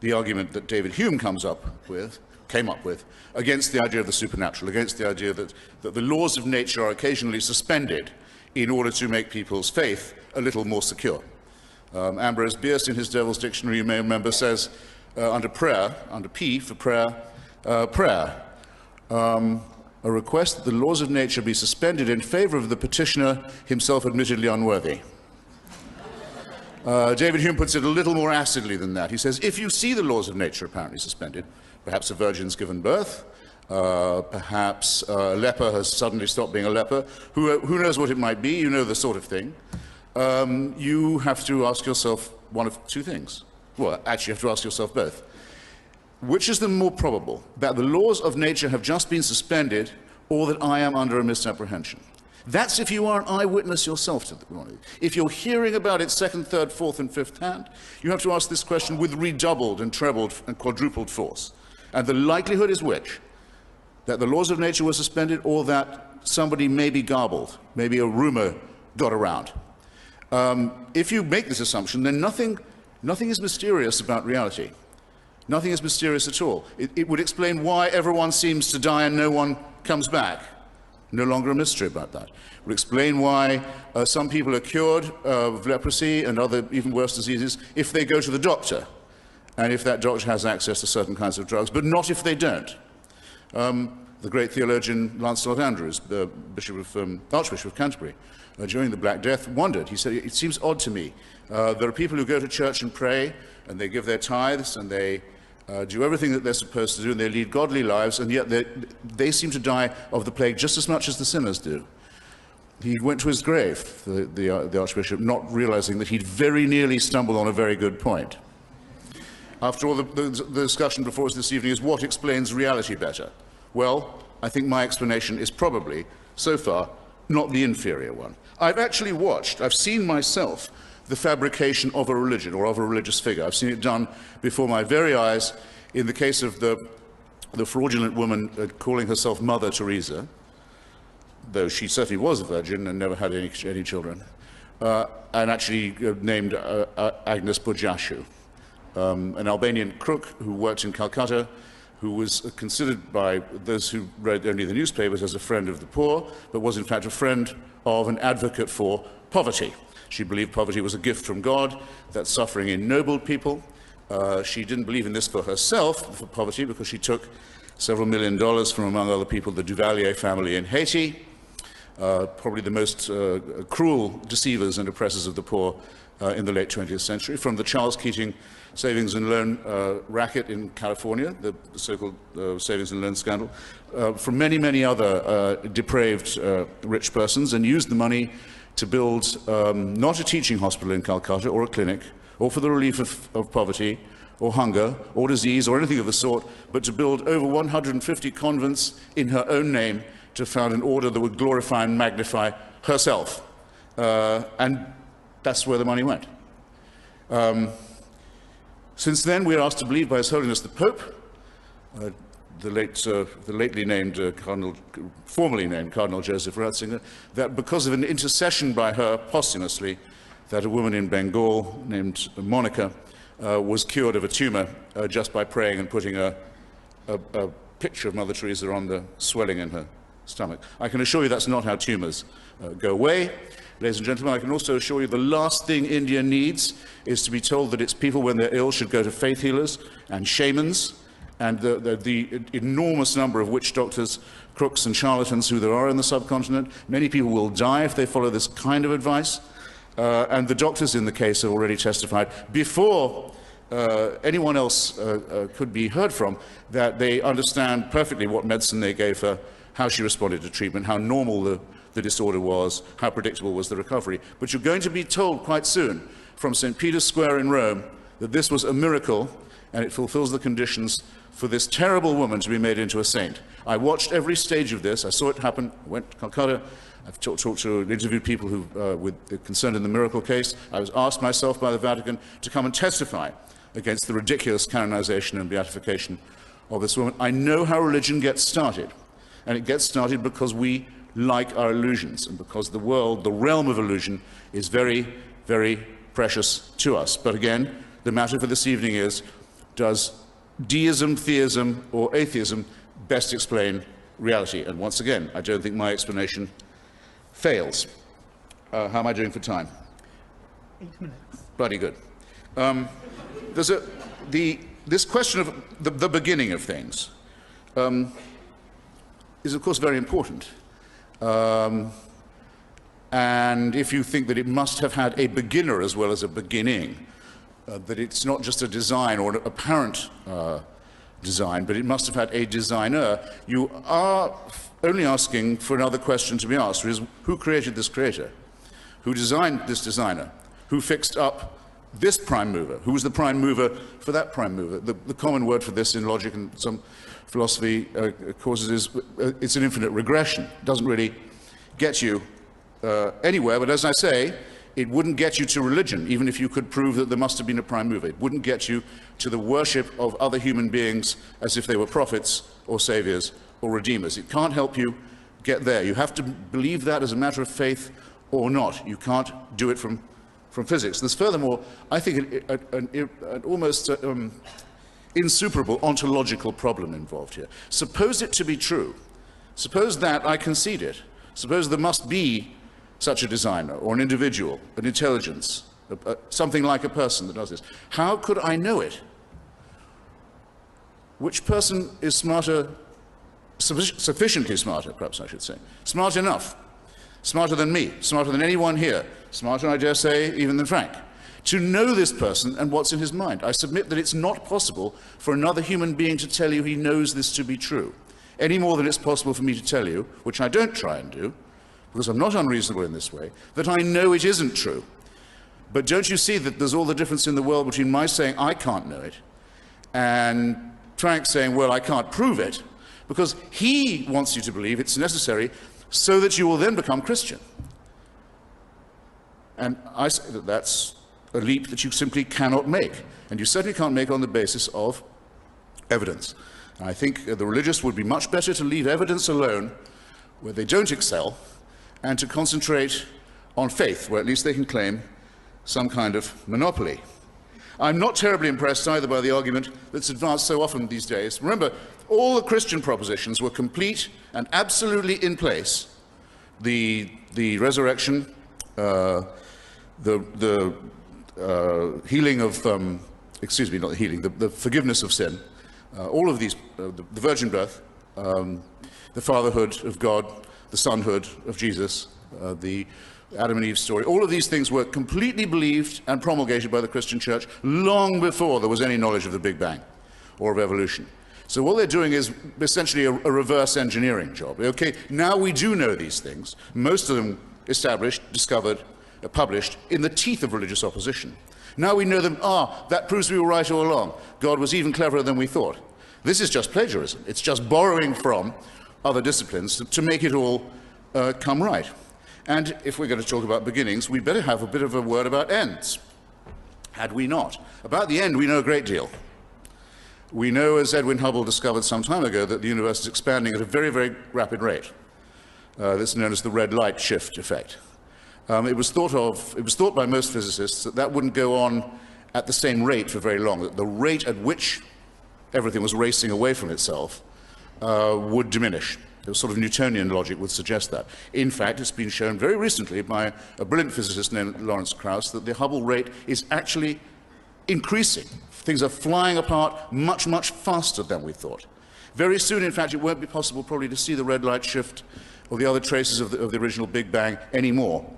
the argument that David Hume came up with against the idea of the supernatural, against the idea that the laws of nature are occasionally suspended in order to make people's faith a little more secure. Ambrose Bierce, in his Devil's Dictionary, you may remember, says under prayer, under P for prayer, a request that the laws of nature be suspended in favor of the petitioner, himself admittedly unworthy. David Hume puts it a little more acidly than that. He says, if you see the laws of nature apparently suspended, perhaps a virgin's given birth, perhaps a leper has suddenly stopped being a leper, who knows what it might be, you know the sort of thing, you have to ask yourself one of two things. Well, actually, you have to ask yourself both. Which is the more probable, that the laws of nature have just been suspended, or that I am under a misapprehension? That's if you are an eyewitness yourself to the morning. If you're hearing about it second, third, fourth, and fifth hand, you have to ask this question with redoubled and trebled and quadrupled force. And the likelihood is which? That the laws of nature were suspended, or that somebody may be garbled, maybe a rumor got around. If you make this assumption, then nothing is mysterious about reality. Nothing is mysterious at all. It would explain why everyone seems to die and no one comes back. No longer a mystery about that. It would explain why some people are cured of leprosy and other even worse diseases if they go to the doctor, and if that doctor has access to certain kinds of drugs, but not if they don't. The great theologian Lancelot Andrewes, the Archbishop of Canterbury, during the Black Death, wondered. He said, it seems odd to me. There are people who go to church and pray, and they give their tithes, and they do everything that they're supposed to do, and they lead godly lives, and yet they seem to die of the plague just as much as the sinners do. He went to his grave, the Archbishop, not realizing that he'd very nearly stumbled on a very good point. After all, the discussion before us this evening is what explains reality better? Well, I think my explanation is probably, so far, not the inferior one. I've seen myself the fabrication of a religion or of a religious figure. I've seen it done before my very eyes in the case of the fraudulent woman calling herself Mother Teresa, though she certainly was a virgin and never had any children, and actually named Agnes Bujashu, an Albanian crook who worked in Calcutta, who was considered by those who read only the newspapers as a friend of the poor, but was in fact a friend of an advocate for poverty. She believed poverty was a gift from God, that suffering ennobled people. She didn't believe in this for herself, for poverty, because she took several $1 million from, among other people, the Duvalier family in Haiti, probably the most cruel deceivers and oppressors of the poor in the late 20th century, from the Charles Keating savings and loan racket in California, the so-called savings and loan scandal, from many, many other depraved rich persons, and used the money to build not a teaching hospital in Calcutta or a clinic, or for the relief of poverty or hunger or disease or anything of the sort, but to build over 150 convents in her own name to found an order that would glorify and magnify herself. And that's where the money went. Since then, we are asked to believe by His Holiness the Pope, the lately named formerly named Cardinal Joseph Ratzinger, that because of an intercession by her posthumously, that a woman in Bengal named Monica was cured of a tumor just by praying and putting a picture of Mother Teresa on the swelling in her stomach. I can assure you that's not how tumors go away. Ladies and gentlemen, I can also assure you the last thing India needs is to be told that its people, when they're ill, should go to faith healers and shamans, and the enormous number of witch doctors, crooks and charlatans who there are in the subcontinent. Many people will die if they follow this kind of advice. And the doctors in the case have already testified, before anyone else could be heard from, that they understand perfectly what medicine they gave her, how she responded to treatment, how normal the disorder was, how predictable was the recovery. But you're going to be told quite soon from St. Peter's Square in Rome that this was a miracle and it fulfills the conditions for this terrible woman to be made into a saint. I watched every stage of this. I saw it happen. I went to Calcutta. I've interviewed people who were concerned in the miracle case. I was asked myself by the Vatican to come and testify against the ridiculous canonization and beatification of this woman. I know how religion gets started, and it gets started because we like our illusions, and because the world, the realm of illusion, is very, very precious to us. But again, the matter for this evening is, does deism, theism, or atheism best explain reality? And once again, I don't think my explanation fails. How am I doing for time? 8 minutes. Bloody good. This question of the beginning of things is, of course, very important. And if you think that it must have had a beginner as well as a beginning, that it's not just a design or an apparent design, but it must have had a designer, you are only asking for another question to be asked, which is, who created this creator? Who designed this designer? Who fixed up this prime mover? Who was the prime mover for that prime mover? The common word for this in logic and some philosophy courses is it's an infinite regression. It doesn't really get you anywhere, but as I say, it wouldn't get you to religion, even if you could prove that there must have been a prime mover. It wouldn't get you to the worship of other human beings as if they were prophets or saviors or redeemers. It can't help you get there. You have to believe that as a matter of faith or not. You can't do it from physics. There's furthermore, I think, an almost insuperable ontological problem involved here. Suppose it to be true. Suppose that I concede it. Suppose there must be such a designer, or an individual, an intelligence, something like a person that does this. How could I know it? Which person is smarter, sufficiently smarter, perhaps I should say, smart enough, smarter than me, smarter than anyone here, smarter, I dare say, even than Frank, to know this person and what's in his mind? I submit that it's not possible for another human being to tell you he knows this to be true, any more than it's possible for me to tell you, which I don't try and do, because I'm not unreasonable in this way, that I know it isn't true. But don't you see that there's all the difference in the world between my saying I can't know it and Frank saying, well, I can't prove it, because he wants you to believe it's necessary so that you will then become Christian. And I say that that's a leap that you simply cannot make, and you certainly can't make on the basis of evidence. And I think the religious would be much better to leave evidence alone where they don't excel, and to concentrate on faith, where at least they can claim some kind of monopoly. I'm not terribly impressed either by the argument that's advanced so often these days. Remember, all the Christian propositions were complete and absolutely in place. The resurrection, the healing of, excuse me, not the healing, the forgiveness of sin, all of these, the virgin birth, the fatherhood of God, the sonhood of Jesus, the Adam and Eve story, all of these things were completely believed and promulgated by the Christian church long before there was any knowledge of the Big Bang or of evolution. So what they're doing is essentially a reverse engineering job. Okay, now we do know these things, most of them established, discovered, published in the teeth of religious opposition. Now we know them, that proves we were right all along. God was even cleverer than we thought. This is just plagiarism. It's just borrowing from other disciplines to make it all come right. And if we're going to talk about beginnings, we better have a bit of a word about ends. Had we not? About the end, we know a great deal. We know, as Edwin Hubble discovered some time ago, that the universe is expanding at a very, very rapid rate. This is known as the red light shift effect. It was thought by most physicists that that wouldn't go on at the same rate for very long, that the rate at which everything was racing away from itself would diminish. The sort of Newtonian logic would suggest that. In fact, it's been shown very recently by a brilliant physicist named Lawrence Krauss that the Hubble rate is actually increasing. Things are flying apart much, much faster than we thought. Very soon, in fact, it won't be possible probably to see the red light shift or the other traces of the original Big Bang anymore.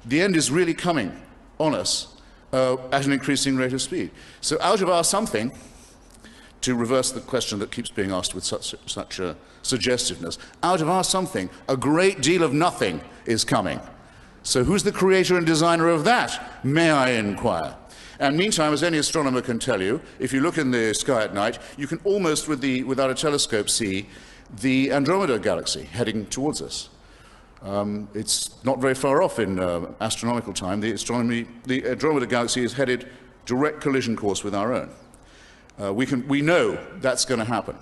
The end is really coming on us at an increasing rate of speed. So out of our something, to reverse the question that keeps being asked with such suggestiveness, out of our something, a great deal of nothing is coming. So who's the creator and designer of that, may I inquire? And meantime, as any astronomer can tell you, if you look in the sky at night, you can almost, without a telescope, see the Andromeda galaxy heading towards us. It's not very far off in astronomical time. The Andromeda Galaxy is headed direct collision course with our own. We know that's going to happen.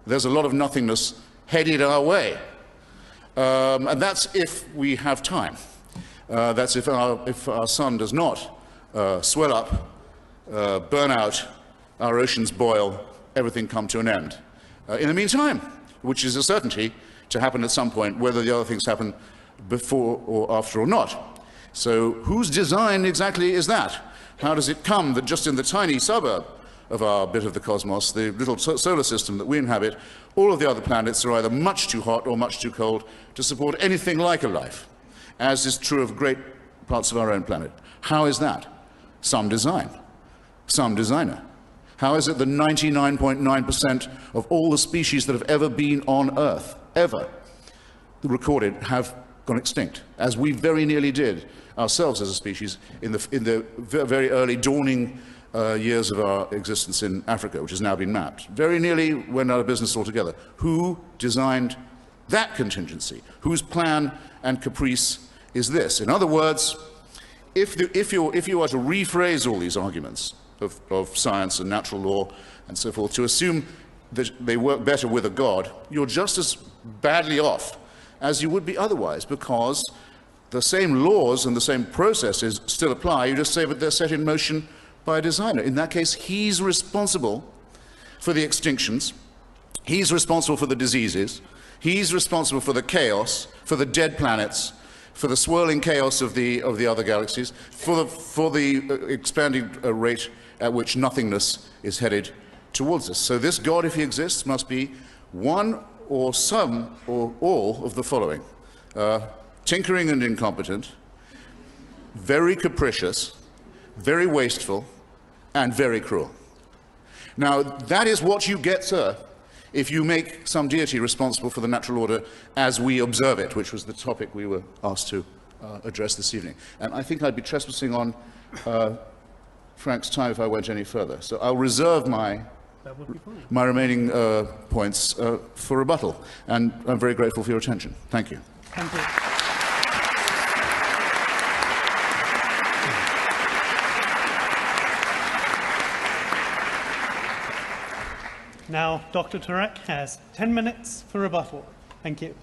There's a lot of nothingness headed our way. And that's if we have time. That's if our sun does not swell up, burn out, our oceans boil, everything come to an end. In the meantime, which is a certainty to happen at some point, whether the other things happen before or after or not. So whose design exactly is that? How does it come that just in the tiny suburb of our bit of the cosmos, the little solar system that we inhabit, all of the other planets are either much too hot or much too cold to support anything like a life, as is true of great parts of our own planet? How is that? Some design, some designer. How is it that 99.9% of all the species that have ever been on Earth, ever recorded, have gone extinct, as we very nearly did ourselves as a species in the very early dawning years of our existence in Africa, which has now been mapped? Very nearly went out of business altogether. Who designed that contingency? Whose plan and caprice is this? In other words, if you are to rephrase all these arguments of science and natural law and so forth, to assume that they work better with a God, you're just as badly off as you would be otherwise, because the same laws and the same processes still apply. You just say that they're set in motion by a designer. In that case, he's responsible for the extinctions, he's responsible for the diseases, he's responsible for the chaos, for the dead planets, for the swirling chaos of the other galaxies, for the expanding rate at which nothingness is headed towards us. So this God, if he exists, must be one or some or all of the following: tinkering and incompetent, very capricious, very wasteful, and very cruel. Now, that is what you get, sir, if you make some deity responsible for the natural order as we observe it, which was the topic we were asked to address this evening. And I think I'd be trespassing on Frank's time if I went any further. So I'll reserve my remaining points for rebuttal. And I'm very grateful for your attention. Thank you. Thank you. Now, Dr. Turek has 10 minutes for rebuttal. Thank you.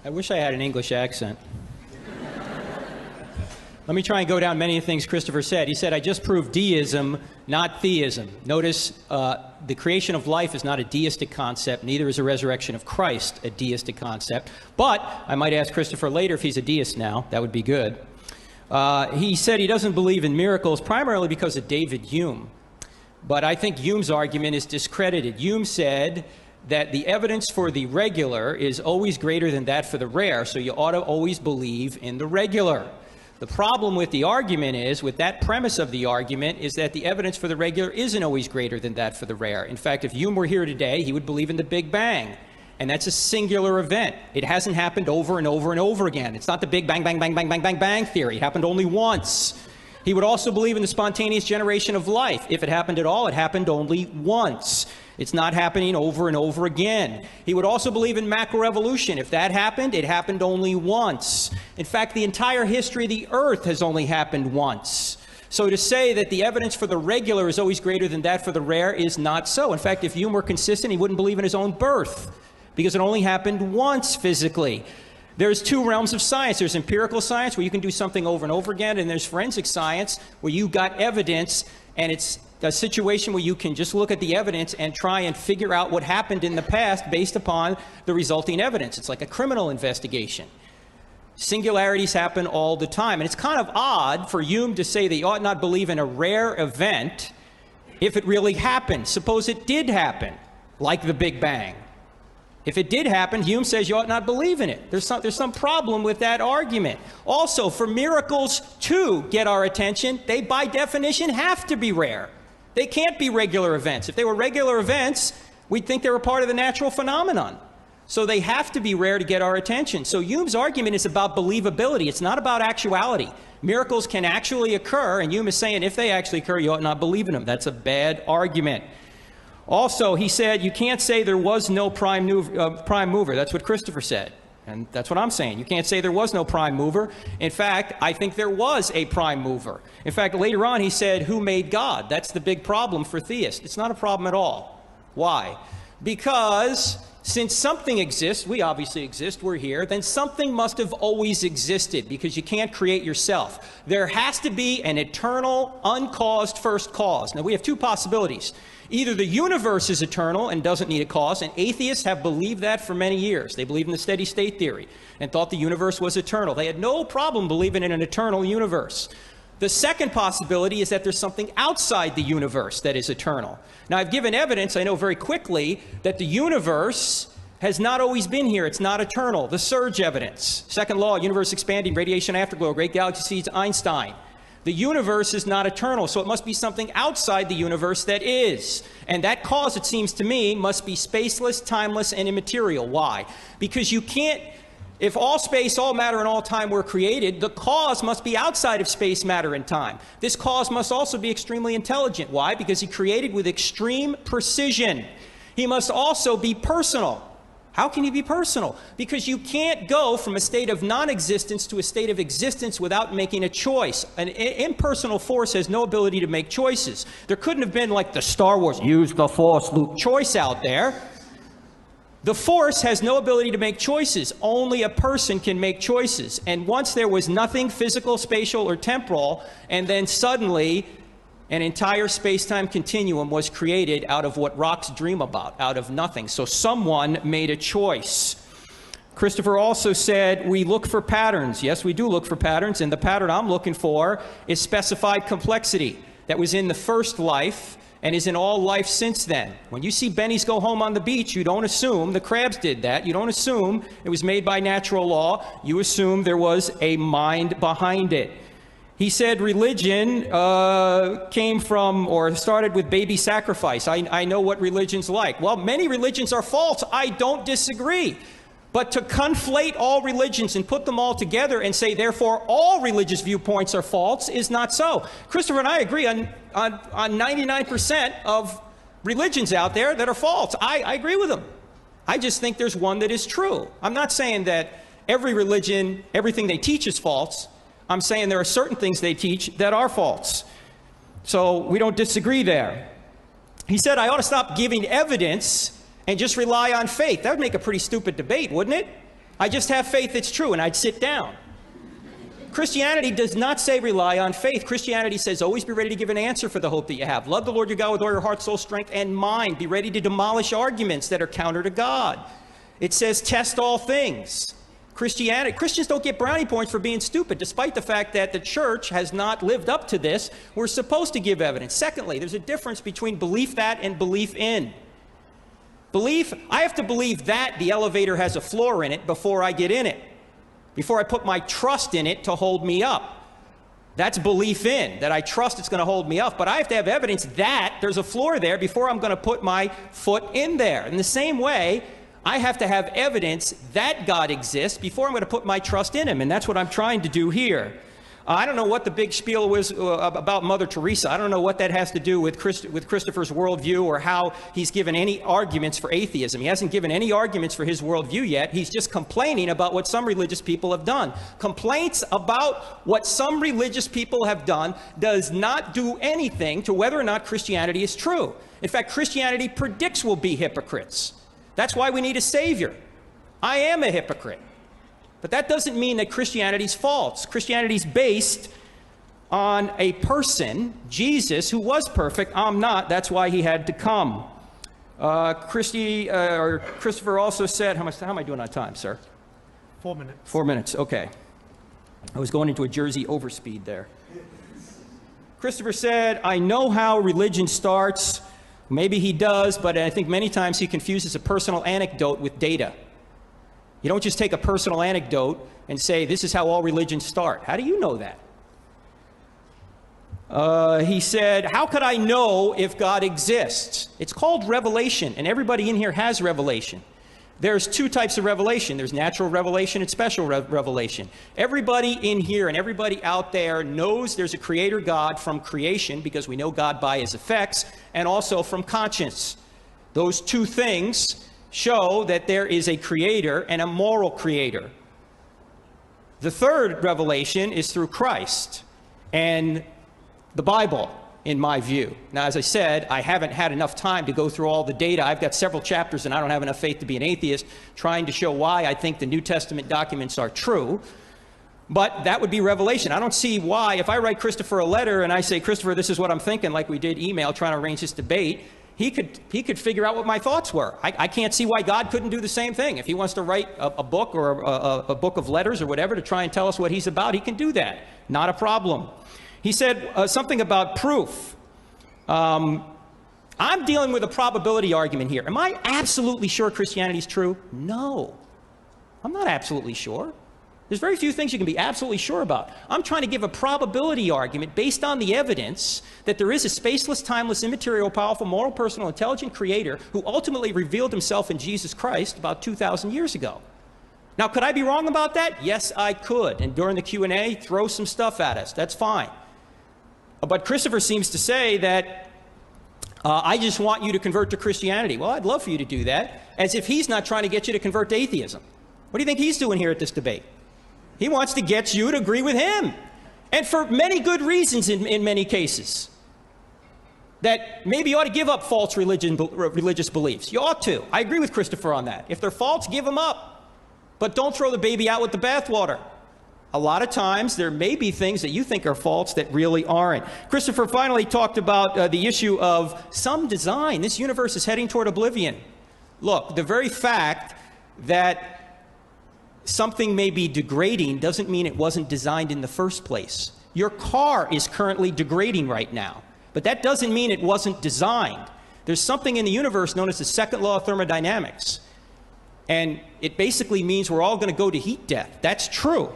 I wish I had an English accent. Let me try and go down many of the things Christopher said. He said, I just proved deism, not theism. Notice the creation of life is not a deistic concept, neither is the resurrection of Christ a deistic concept. But I might ask Christopher later if he's a deist now. That would be good. He said he doesn't believe in miracles primarily because of David Hume. But I think Hume's argument is discredited. Hume said that the evidence for the regular is always greater than that for the rare, so you ought to always believe in the regular. The problem with the argument is, with that premise of the argument, is that the evidence for the regular isn't always greater than that for the rare. In fact, if Hume were here today, he would believe in the Big Bang. And that's a singular event. It hasn't happened over and over and over again. It's not the Big Bang, bang, bang, bang, bang, bang, bang theory. It happened only once. He would also believe in the spontaneous generation of life. If it happened at all, it happened only once. It's not happening over and over again. He would also believe in macroevolution. If that happened, it happened only once. In fact, the entire history of the Earth has only happened once. So to say that the evidence for the regular is always greater than that for the rare is not so. In fact, if Hume were consistent, he wouldn't believe in his own birth, because it only happened once physically. There's two realms of science. There's empirical science, where you can do something over and over again, and there's forensic science, where you got evidence, and it's a situation where you can just look at the evidence and try and figure out what happened in the past based upon the resulting evidence. It's like a criminal investigation. Singularities happen all the time, and it's kind of odd for Hume to say that you ought not believe in a rare event if it really happened. Suppose it did happen, like the Big Bang. If it did happen, Hume says you ought not believe in it. There's some problem with that argument. Also, for miracles to get our attention, they by definition have to be rare. They can't be regular events. If they were regular events, we'd think they were part of the natural phenomenon. So they have to be rare to get our attention. So Hume's argument is about believability. It's not about actuality. Miracles can actually occur, and Hume is saying if they actually occur, you ought not believe in them. That's a bad argument. Also, he said, you can't say there was no prime mover. That's what Christopher said. And that's what I'm saying. You can't say there was no prime mover. In fact, I think there was a prime mover. In fact, later on he said, who made God? That's the big problem for theists. It's not a problem at all. Why? Because since something exists, we obviously exist, we're here, then something must have always existed, because you can't create yourself. There has to be an eternal, uncaused first cause. Now, we have two possibilities. Either the universe is eternal and doesn't need a cause, and atheists have believed that for many years. They believed in the steady state theory and thought the universe was eternal. They had no problem believing in an eternal universe. The second possibility is that there's something outside the universe that is eternal. Now, I've given evidence, I know very quickly, that the universe has not always been here. It's not eternal. The surge evidence. Second law, universe expanding, radiation afterglow, great galaxy seeds, Einstein. The universe is not eternal, so it must be something outside the universe that is. And that cause, it seems to me, must be spaceless, timeless, and immaterial. Why? Because you can't, if all space, all matter, and all time were created, the cause must be outside of space, matter, and time. This cause must also be extremely intelligent. Why? Because he created with extreme precision. He must also be personal. How can he be personal? Because you can't go from a state of non-existence to a state of existence without making a choice. An impersonal force has no ability to make choices. There couldn't have been like the Star Wars, use the force, Luke, choice out there. The force has no ability to make choices. Only a person can make choices. And once there was nothing physical, spatial, or temporal, and then suddenly an entire space-time continuum was created out of what rocks dream about, out of nothing. So someone made a choice. Christopher also said, we look for patterns. Yes, we do look for patterns, and the pattern I'm looking for is specified complexity that was in the first life and is in all life since then. When you see bennies go home on the beach, you don't assume the crabs did that. You don't assume it was made by natural law. You assume there was a mind behind it. He said religion came from or started with baby sacrifice. I know what religion's like. Well, many religions are false. I don't disagree. But to conflate all religions and put them all together and say, therefore, all religious viewpoints are false is not so. Christopher and I agree on 99% of religions out there that are false. I agree with them. I just think there's one that is true. I'm not saying that every religion, everything they teach is false. I'm saying there are certain things they teach that are false. So we don't disagree there. He said, I ought to stop giving evidence and just rely on faith. That would make a pretty stupid debate, wouldn't it? I just have faith it's true, and I'd sit down. Christianity does not say rely on faith. Christianity says always be ready to give an answer for the hope that you have. Love the Lord your God with all your heart, soul, strength, and mind. Be ready to demolish arguments that are counter to God. It says test all things. Christians don't get brownie points for being stupid, despite the fact that the church has not lived up to this. We're supposed to give evidence. Secondly, there's a difference between belief that and belief in. Belief, I have to believe that the elevator has a floor in it before I get in it, before I put my trust in it to hold me up. That's belief in, that I trust it's going to hold me up. But I have to have evidence that there's a floor there before I'm going to put my foot in there. In the same way, I have to have evidence that God exists before I'm going to put my trust in him. And that's what I'm trying to do here. I don't know what the big spiel was about Mother Teresa. I don't know what that has to do with Christopher's worldview or how he's given any arguments for atheism. He hasn't given any arguments for his worldview yet. He's just complaining about what some religious people have done. Complaints about what some religious people have done does not do anything to whether or not Christianity is true. In fact, Christianity predicts we'll be hypocrites. That's why we need a savior. I am a hypocrite. But that doesn't mean that Christianity's false. Christianity's based on a person, Jesus, who was perfect. I'm not. That's why he had to come. Christopher also said, how am I doing on time, sir? 4 minutes. 4 minutes, okay. I was going into a Jersey overspeed there. Christopher said, I know how religion starts. Maybe he does, but I think many times he confuses a personal anecdote with data. You don't just take a personal anecdote and say, this is how all religions start. How do you know that? He said, how could I know if God exists? It's called revelation, and everybody in here has revelation. There's two types of revelation. There's natural revelation and special revelation. Everybody in here and everybody out there knows there's a creator God from creation, because we know God by his effects, and also from conscience. Those two things show that there is a creator and a moral creator. The third revelation is through Christ and the Bible, in my view. Now, as I said, I haven't had enough time to go through all the data. I've got several chapters, and I don't have enough faith to be an atheist, trying to show why I think the New Testament documents are true. But that would be revelation. I don't see why, if I write Christopher a letter and I say, Christopher, this is what I'm thinking, like we did email, trying to arrange this debate, he could figure out what my thoughts were. I can't see why God couldn't do the same thing. If he wants to write a book or a book of letters or whatever to try and tell us what he's about, he can do that. Not a problem. He said something about proof. I'm dealing with a probability argument here. Am I absolutely sure Christianity is true? No. I'm not absolutely sure. There's very few things you can be absolutely sure about. I'm trying to give a probability argument based on the evidence that there is a spaceless, timeless, immaterial, powerful, moral, personal, intelligent creator who ultimately revealed himself in Jesus Christ about 2,000 years ago. Now, could I be wrong about that? Yes, I could. And during the Q&A, throw some stuff at us. That's fine. But Christopher seems to say that I just want you to convert to Christianity. Well, I'd love for you to do that, as if he's not trying to get you to convert to atheism. What do you think he's doing here at this debate? He wants to get you to agree with him. And for many good reasons in many cases. That maybe you ought to give up false religious beliefs. You ought to. I agree with Christopher on that. If they're false, give them up. But don't throw the baby out with the bathwater. A lot of times there may be things that you think are false that really aren't. Christopher finally talked about the issue of some design. This universe is heading toward oblivion. Look, the very fact that something may be degrading doesn't mean it wasn't designed in the first place. Your car is currently degrading right now, but that doesn't mean it wasn't designed. There's something in the universe known as the second law of thermodynamics, and it basically means we're all going to go to heat death. That's true.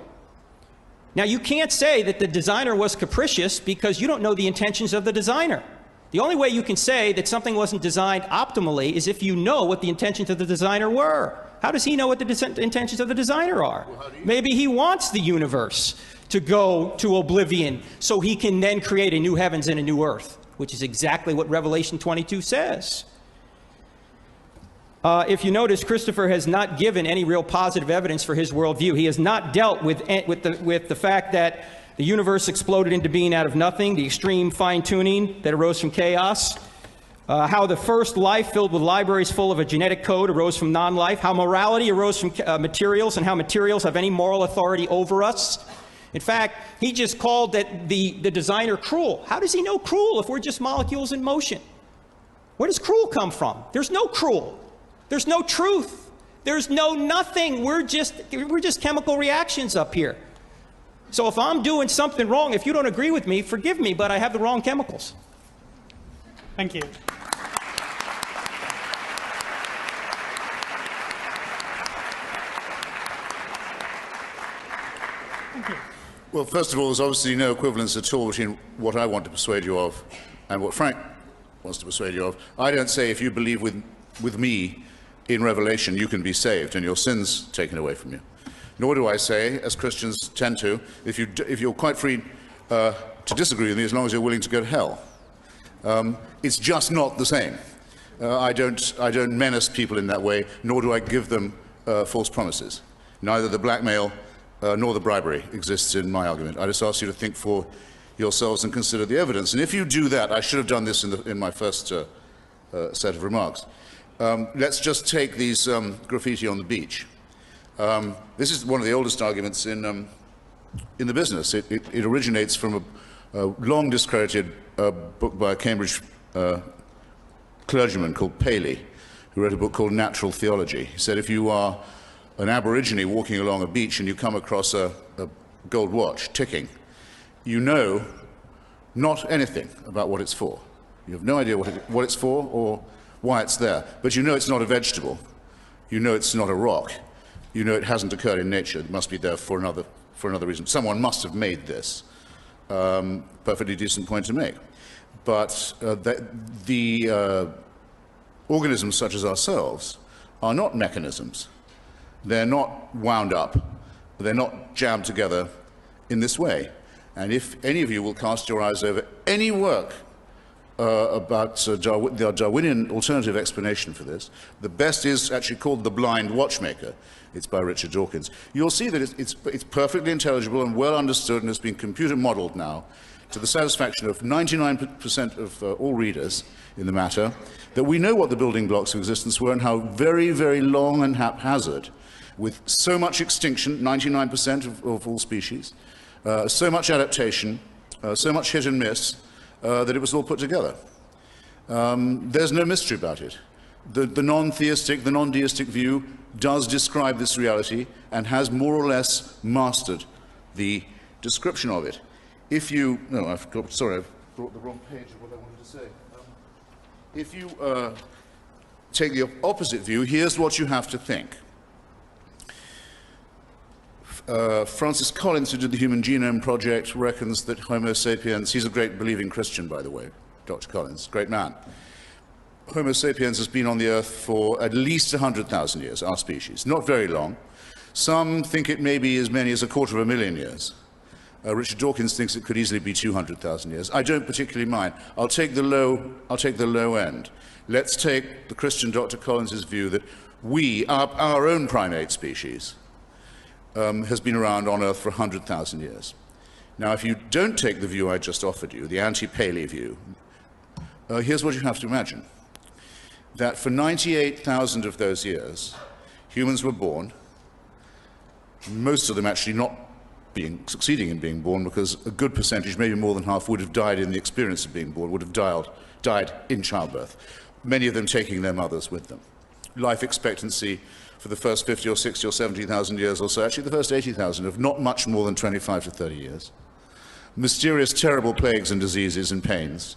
Now, you can't say that the designer was capricious because you don't know the intentions of the designer. The only way you can say that something wasn't designed optimally is if you know what the intentions of the designer were. How does he know what the intentions of the designer are? Well, maybe he wants the universe to go to oblivion so he can then create a new heavens and a new earth, which is exactly what Revelation 22 says. If you notice, Christopher has not given any real positive evidence for his worldview. He has not dealt with the fact that the universe exploded into being out of nothing, the extreme fine-tuning that arose from chaos, how the first life filled with libraries full of a genetic code arose from non-life, how morality arose from materials, and how materials have any moral authority over us. In fact, he just called that the designer cruel. How does he know cruel if we're just molecules in motion? Where does cruel come from? There's no cruel. There's no truth. There's no nothing. We're just chemical reactions up here. So if I'm doing something wrong, if you don't agree with me, forgive me, but I have the wrong chemicals. Thank you. Thank you. Well, first of all, there's obviously no equivalence at all between what I want to persuade you of and what Frank wants to persuade you of. I don't say if you believe with me in Revelation, you can be saved and your sins taken away from you. Nor do I say, as Christians tend to, if you're quite free to disagree with me as long as you're willing to go to hell. It's just not the same. I don't menace people in that way, nor do I give them false promises. Neither the blackmail nor the bribery exists in my argument. I just ask you to think for yourselves and consider the evidence. And if you do that, I should have done this in my first set of remarks. Let's just take these graffiti on the beach. This is one of the oldest arguments in the business. It originates from a long discredited book by a Cambridge clergyman called Paley, who wrote a book called Natural Theology. He said if you are an Aborigine walking along a beach and you come across a gold watch ticking, you know not anything about what it's for. You have no idea what it's for or why it's there, but you know it's not a vegetable. You know it's not a rock. You know it hasn't occurred in nature. It must be there for another reason. Someone must have made this. Perfectly decent point to make. But the organisms such as ourselves are not mechanisms. They're not wound up. They're not jammed together in this way. And if any of you will cast your eyes over any work the Darwinian alternative explanation for this. The best is actually called The Blind Watchmaker. It's by Richard Dawkins. You'll see that it's perfectly intelligible and well understood and has been computer modeled now to the satisfaction of 99% of all readers in the matter, that we know what the building blocks of existence were and how very, very long and haphazard, with so much extinction, 99% of all species, so much adaptation, so much hit and miss, that it was all put together. There's no mystery about it. The non-theistic, the non-deistic view does describe this reality and has more or less mastered the description of it. If you, no, I've brought the wrong page of what I wanted to say. If you take the opposite view, here's what you have to think. Francis Collins, who did the Human Genome Project, reckons that Homo sapiens, he's a great believing Christian, by the way, Dr. Collins, great man. Homo sapiens has been on the Earth for at least 100,000 years, our species. Not very long. Some think it may be as many as 250,000 years. Richard Dawkins thinks it could easily be 200,000 years. I don't particularly mind. I'll take the low end. Let's take the Christian Dr. Collins' view that we, our own primate species, has been around on Earth for 100,000 years. Now, if you don't take the view I just offered you, the anti-paleo view, here's what you have to imagine. That for 98,000 of those years, humans were born, most of them actually not succeeding in being born, because a good percentage, maybe more than half, would have died in the experience of being born, would have died in childbirth, many of them taking their mothers with them. Life expectancy for the first 50 or 60 or 70,000 years or so, actually the first 80,000, of not much more than 25 to 30 years. Mysterious, terrible plagues and diseases and pains.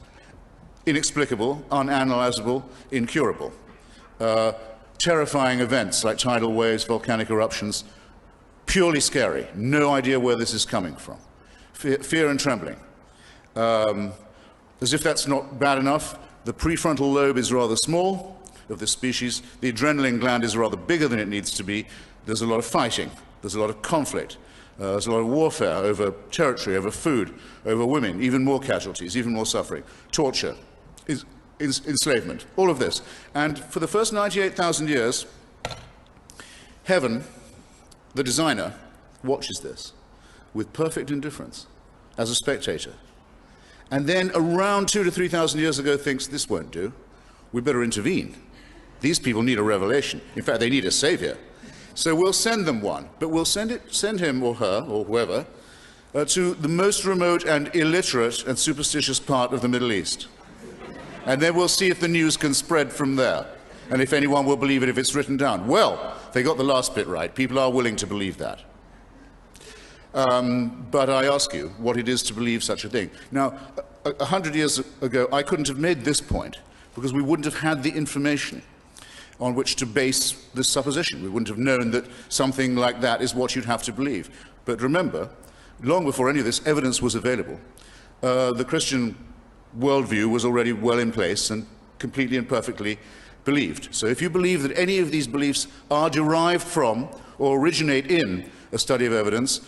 Inexplicable, unanalyzable, incurable. Terrifying events like tidal waves, volcanic eruptions, purely scary. No idea where this is coming from. Fear and trembling. As if that's not bad enough, the prefrontal lobe is rather small of this species. The adrenaline gland is rather bigger than it needs to be. There's a lot of fighting. There's a lot of conflict. There's a lot of warfare over territory, over food, over women, even more casualties, even more suffering, torture, enslavement, all of this. And for the first 98,000 years, heaven, the designer, watches this with perfect indifference as a spectator. And then around 2,000 to 3,000 years ago thinks, this won't do. We better intervene. These people need a revelation. In fact, they need a savior. So we'll send them one, but we'll send him or her or whoever to the most remote and illiterate and superstitious part of the Middle East. And then we'll see if the news can spread from there, and if anyone will believe it if it's written down. Well, they got the last bit right. People are willing to believe that. But I ask you what it is to believe such a thing. Now, 100 years ago, I couldn't have made this point because we wouldn't have had the information on which to base this supposition. We wouldn't have known that something like that is what you'd have to believe. But remember, long before any of this evidence was available, the Christian worldview was already well in place and completely and perfectly believed. So if you believe that any of these beliefs are derived from or originate in a study of evidence,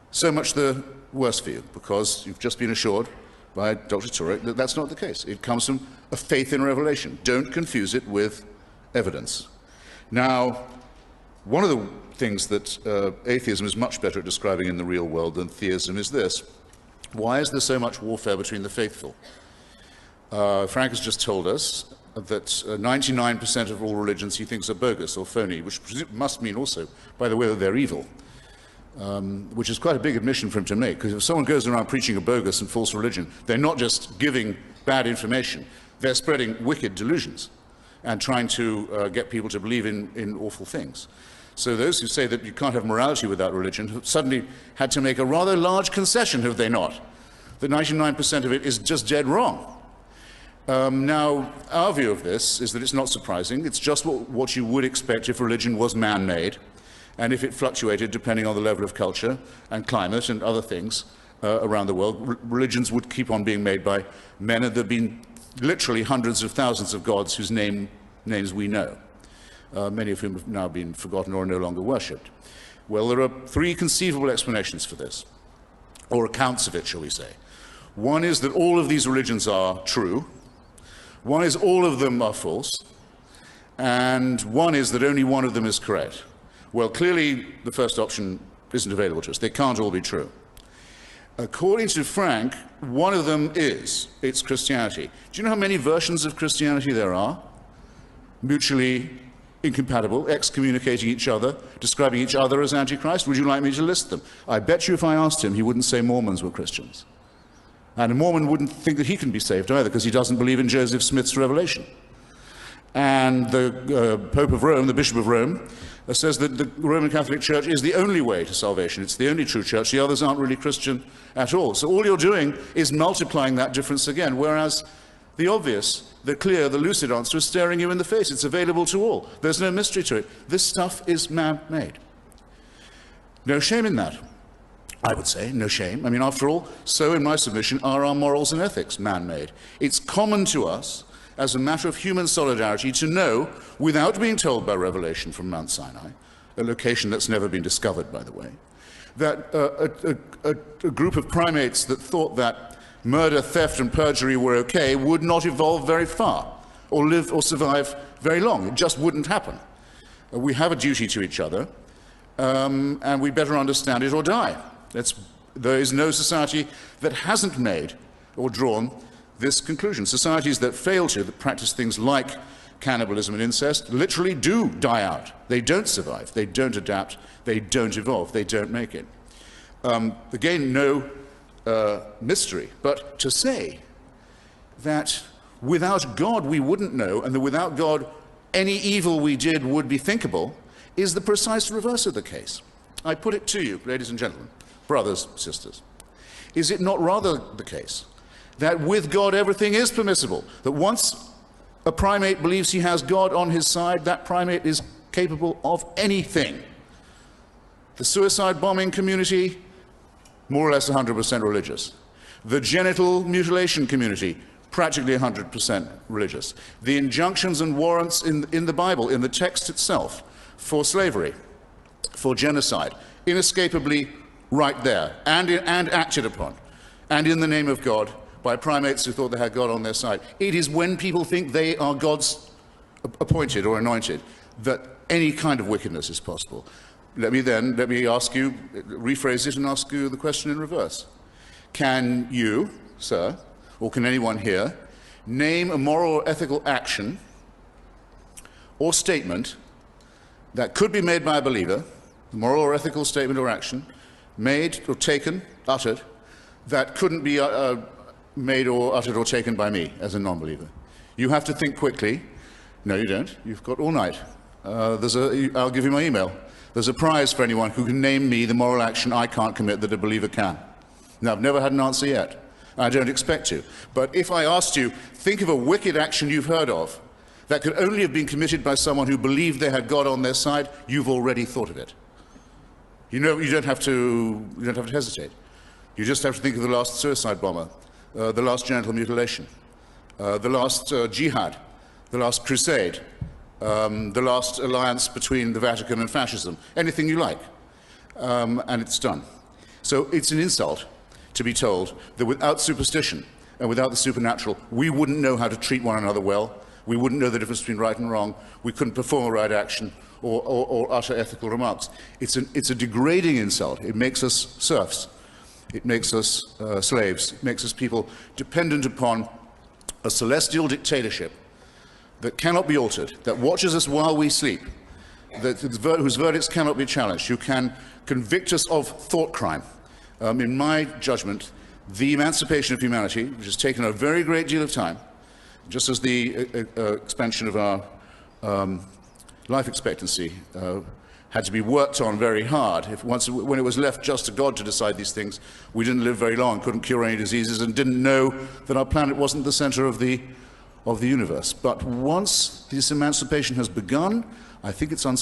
so much the worse for you, because you've just been assured by Dr. Turek that that's not the case. It comes from a faith in revelation. Don't confuse it with evidence. Now, one of the things that atheism is much better at describing in the real world than theism is this. Why is there so much warfare between the faithful? Frank has just told us that 99% of all religions he thinks are bogus or phony, which must mean also, by the way, that they're evil, which is quite a big admission for him to make, because if someone goes around preaching a bogus and false religion, they're not just giving bad information, they're spreading wicked delusions and trying to get people to believe in awful things. So those who say that you can't have morality without religion have suddenly had to make a rather large concession, have they not? That 99% of it is just dead wrong. Now, our view of this is that it's not surprising. It's just what you would expect if religion was man-made, and if it fluctuated depending on the level of culture and climate and other things around the world. Religions would keep on being made by men, and there have been literally hundreds of thousands of gods whose names we know, many of whom have now been forgotten or are no longer worshipped. Well, there are three conceivable explanations for this, or accounts of it, shall we say. One is that all of these religions are true, One is all of them are false, and one is that only one of them is correct. Well, clearly the first option isn't available to us. They can't all be true. According to Frank, one of them is. It's Christianity. Do you know how many versions of Christianity there are? Mutually incompatible, excommunicating each other, describing each other as Antichrist. Would you like me to list them? I bet you if I asked him, he wouldn't say Mormons were Christians. And a Mormon wouldn't think that he can be saved either, because he doesn't believe in Joseph Smith's revelation. And the Pope of Rome, the Bishop of Rome, says that the Roman Catholic Church is the only way to salvation. It's the only true church. The others aren't really Christian at all. So all you're doing is multiplying that difference again, whereas the obvious, the clear, the lucid answer is staring you in the face. It's available to all. There's no mystery to it. This stuff is man-made. No shame in that, I would say. No shame. I mean, after all, so in my submission are our morals and ethics man-made. It's common to us as a matter of human solidarity to know, without being told by revelation from Mount Sinai, a location that's never been discovered, by the way, that a group of primates that thought that murder, theft, and perjury were okay would not evolve very far, or live or survive very long. It just wouldn't happen. We have a duty to each other, and we better understand it or die. There is no society that hasn't made or drawn this conclusion. Societies that fail to, that practice things like cannibalism and incest, literally do die out. They don't survive. They don't adapt. They don't evolve. They don't make it. Again, no mystery. But to say that without God we wouldn't know, and that without God any evil we did would be thinkable, is the precise reverse of the case. I put it to you, ladies and gentlemen, brothers, sisters. Is it not rather the case that with God everything is permissible? That once a primate believes he has God on his side, that primate is capable of anything. The suicide bombing community, more or less 100% religious. The genital mutilation community, practically 100% religious. The injunctions and warrants in the Bible, in the text itself, for slavery, for genocide, inescapably right there, and acted upon, and in the name of God, by primates who thought they had God on their side. It is when people think they are God's appointed or anointed that any kind of wickedness is possible. Let me ask you, rephrase it and ask you the question in reverse. Can you, sir, or can anyone here, name a moral or ethical action or statement that could be made by a believer, a moral or ethical statement or action, made or taken, uttered, that couldn't be made or uttered or taken by me as a non-believer? You have to think quickly. No, you don't. You've got all night. I'll give you my email. There's a prize for anyone who can name me the moral action I can't commit that a believer can. Now, I've never had an answer yet. I don't expect to. But if I asked you, think of a wicked action you've heard of that could only have been committed by someone who believed they had God on their side, you've already thought of it. You know, you don't have to hesitate. You just have to think of the last suicide bomber, the last genital mutilation, the last jihad, the last crusade, the last alliance between the Vatican and fascism, anything you like, and it's done. So it's an insult to be told that without superstition and without the supernatural, we wouldn't know how to treat one another well, we wouldn't know the difference between right and wrong, we couldn't perform a right action or utter ethical remarks. It's a degrading insult. It makes us serfs. It makes us slaves. It makes us people dependent upon a celestial dictatorship that cannot be altered, that watches us while we sleep, whose verdicts cannot be challenged, who can convict us of thought crime. In my judgment, the emancipation of humanity, which has taken a very great deal of time, just as the expansion of our life expectancy had to be worked on very hard. When it was left just to God to decide these things, we didn't live very long, couldn't cure any diseases, and didn't know that our planet wasn't the center of the universe. But once this emancipation has begun, I think it's unstoppable.